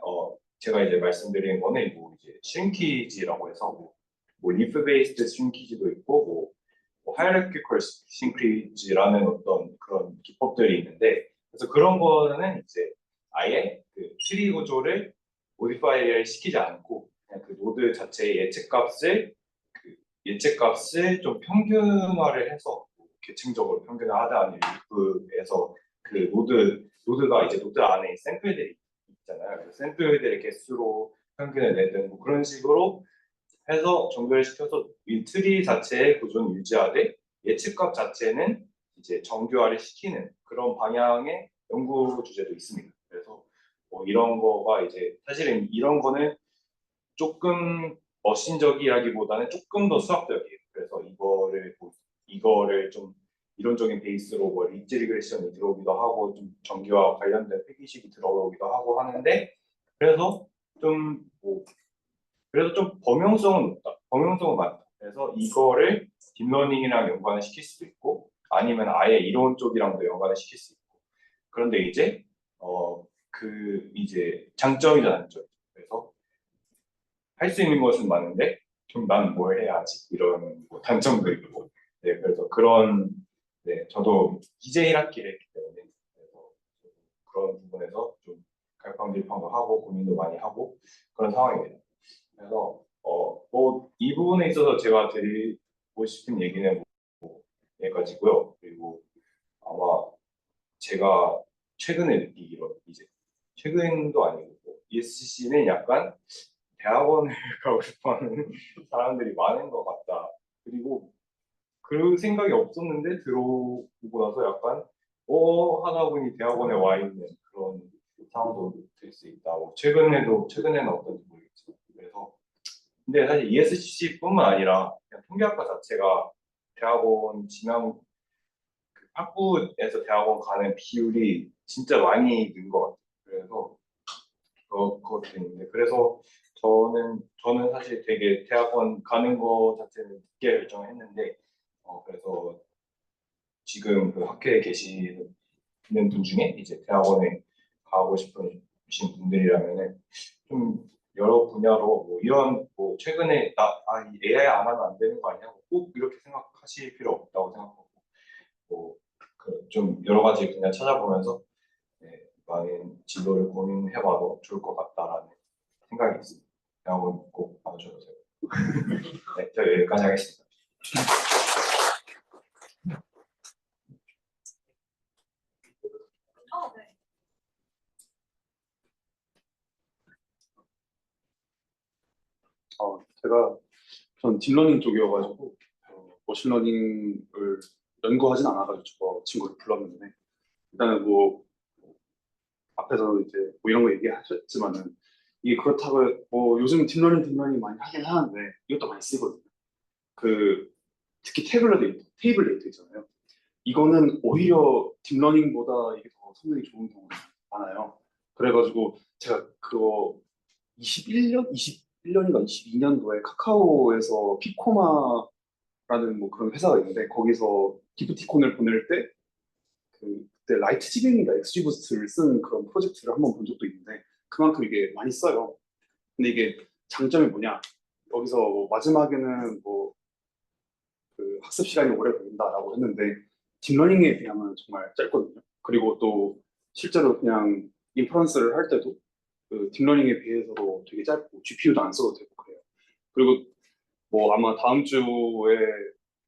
이제 말씀드리는 거는 뭐 이제 싱키지라고 해서 뭐 리프 베이스드 싱키지도 있고 뭐 하이라키컬 싱키지라는 어떤 그런 기법들이 있는데 그래서 그런 거는 이제 아예 그 트리 구조를 모디파이를 시키지 않고 그냥 그 노드 자체의 예측값을 좀 평균화를 해서 계층적으로 평균화하다는 리프에서 그 노드가 이제 노드 안에 샘플들이 있잖아요. 그래서 샘플들의 개수로 평균을 내든 뭐 그런 식으로 해서 정렬시켜서 이 트리 자체의 구조는 유지하되 예측값 자체는 이제 정교화를 시키는 그런 방향의 연구 주제도 있습니다. 그래서 뭐 이런 거가 이제 사실은 이런 거는 조금 머신적이라기보다는 조금 더 수학적이에요. 그래서 이거를 좀 이론적인 베이스로 뭐 리지 리그레션이 들어오기도 하고 좀 전기와 관련된 회귀식이 들어오기도 하고 하는데 그래서 좀뭐 그래서 좀 범용성은 높다. 범용성은 많다. 그래서 이거를 딥러닝이랑 연관을 시킬 수도 있고 아니면 아예 이론 쪽이랑도 연관을 시킬 수 있고 그런데 이제 이제 장점이자 단점. 그래서 할 수 있는 것은 많은데 좀 난 뭘 해야 하지 이런 뭐 단점도 있고 네 그래서 저도 이제 1학기를 했기 때문에 그래서 그런 부분에서 좀 갈팡질팡도 하고 고민도 많이 하고 그런 상황입니다. 그래서 뭐 이 부분에 있어서 제가 드리고 싶은 얘기는 뭐 여기까지고요. 그리고 아마 제가 최근에 느끼기로 이제 최근도 아니고 ESCC는 약간 대학원을 가고 싶어하는 사람들이 많은 것 같다. 그리고 그 생각이 없었는데 들어오고 나서 약간 하다 보니 대학원에 와 있는 그런 상황도 될 수 있다. 뭐 최근에는 어떤지 모르겠지만 그래서 근데 사실 ESCC뿐만 아니라 그냥 통계학과 자체가 대학원 진학 그 학부에서 대학원 가는 비율이 진짜 많이 는 것 같아요. 그래서 그것도 있는데 그래서 저는 사실 되게 대학원 가는 거 자체는 늦게 결정했는데 그래서 지금 그 학회에 계시는 분 중에 이제 대학원에 가고 싶으신 분들이라면은 좀 여러 분야로 뭐 이런 뭐 최근에 이 AI 안 하면 안 되는 거 아니야? 꼭 이렇게 생각하실 필요 없다고 생각하고 뭐좀 여러 가지 분야 찾아보면서 많은 진로를 고민해봐도 좋을 것 같다라는 생각이 있습니다. 대학원 꼭 받으셔도 되고. 네, 저 여기까지 하겠습니다. 네. 전 딥러닝 쪽이어가지고 머신러닝을 연구하진 않아가지고 저 친구를 불렀는데 일단은 뭐 앞에서 이제 뭐 이런 거 얘기하셨지만은 이게 그렇다고 뭐 요즘 딥러닝 많이 하긴 하는데 이것도 많이 쓰거든요. 그 특히 테이블 데이터 있잖아요. 이거는 오히려 딥러닝보다 이게 더 성능이 좋은 경우가 많아요. 그래가지고 제가 그거 21년인가 22년도에 카카오에서 피코마라는 뭐 그런 회사가 있는데 거기서 기프티콘을 보낼 때 그때 라이트 지빙인가 엑스지부스트를 쓴 그런 프로젝트를 한번 본 적도 있는데 그만큼 이게 많이 써요. 근데 이게 장점이 뭐냐? 여기서 뭐 마지막에는 뭐 그 학습 시간이 오래 걸린다라고 했는데 딥러닝에 비하면 정말 짧거든요. 그리고 또 실제로 그냥 인퍼런스를 할 때도 그 딥러닝에 비해서도 되게 짧고 GPU도 안 써도 되고 그래요. 그리고 뭐 아마 다음 주에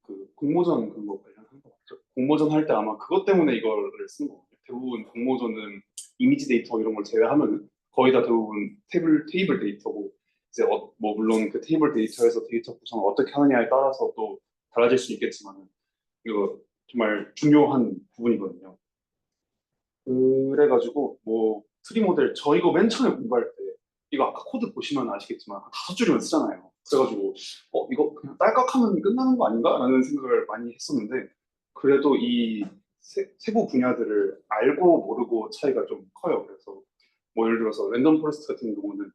그 공모전 그런 거 관련한 거 같죠? 공모전 할 때 아마 그것 때문에 이거를 쓴 거거든요. 대부분 공모전은 이미지 데이터 이런 걸 제외하면은 거의 다 대부분 테이블 데이터고 이제 뭐 물론 그 테이블 데이터에서 데이터 구성을 어떻게 하느냐에 따라서 또 달라질 수 있겠지만은 이거 정말 중요한 부분이거든요. 그래가지고 뭐 트리 모델 저 이거 맨 처음에 공부할 때 이거 아까 코드 보시면 아시겠지만 한 5줄이면 쓰잖아요. 그래가지고 이거 그냥 딸깍하면 끝나는 거 아닌가라는 생각을 많이 했었는데 그래도 이 세부 분야들을 알고 모르고 차이가 좀 커요. 그래서 뭐 예를 들어서 랜덤 포레스트 같은 경우는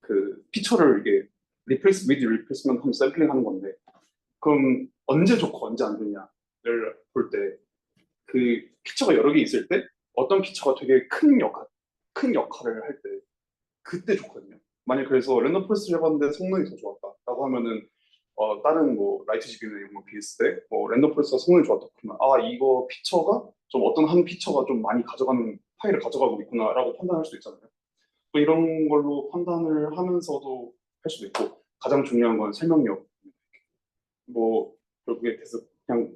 그 피처를 이게 리플레이스 위드 리플레이스먼트 하면 샘플링 하는 건데 그럼 언제 좋고 언제 안 좋냐를 볼 때 그 피처가 여러 개 있을 때 어떤 피처가 되게 큰 역할을 할 때 그때 좋거든요. 만약 그래서 랜덤 포레스트를 해봤는데 성능이 더 좋았다라고 하면은 다른 뭐 라이트 GPU나 이런 거 비했을 때 뭐 랜덤 포레스트가 성능이 좋았다 그러면 아 이거 피처가 좀 어떤 한 피처가 좀 많이 가져가는 파일을 가져가고 있구나라고 판단할 수도 있잖아요. 뭐 이런 걸로 판단을 하면서도 할 수도 있고 가장 중요한 건 설명력. 뭐 결국에 계속 그냥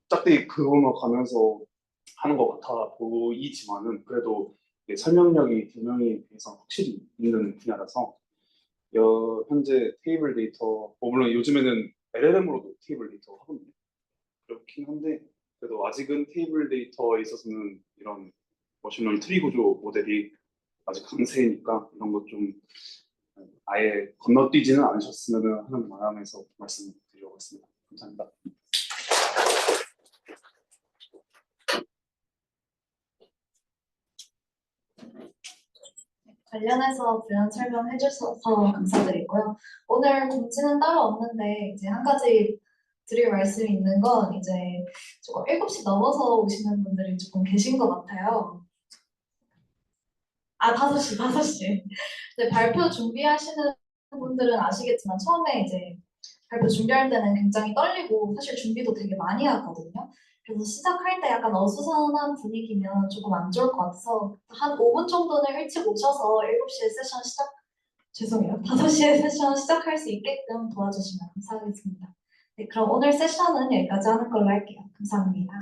짝대기 그어만 가면서 하는 것 같아 보이지만은 그래도 이게 설명력이 분명히 비해서 확실히 있는 분야라서 현재 테이블 데이터 물론 요즘에는 LLM으로도 테이블 데이터 하거든요. 그렇긴 한데 그래도 아직은 테이블 데이터에 있어서는 이런 머신러닝 트리 구조 모델이 아직 강세니까 이런 것 좀 아예 건너뛰지는 않으셨으면 하는 마음에서 말씀드려봤습니다. 감사합니다. 관련해서 부연 설명해 주셔서 감사드리고요. 오늘 공지는 따로 없는데 이제 한 가지 드릴 말씀이 있는 건 이제 조금 7시 넘어서 오시는 분들이 조금 계신 것 같아요. 5시. 이제 발표 준비하시는 분들은 아시겠지만 처음에 이제 발표 준비할 때는 굉장히 떨리고 사실 준비도 되게 많이 하거든요. 그래서 시작할 때 약간 어수선한 분위기면 조금 안 좋을 것 같아서 한 5분 정도는 일찍 오셔서 7시에 세션 죄송해요. 5시에 세션 시작할 수 있게끔 도와주시면 감사하겠습니다. 네, 그럼 오늘 세션은 여기까지 하는 걸로 할게요. 감사합니다.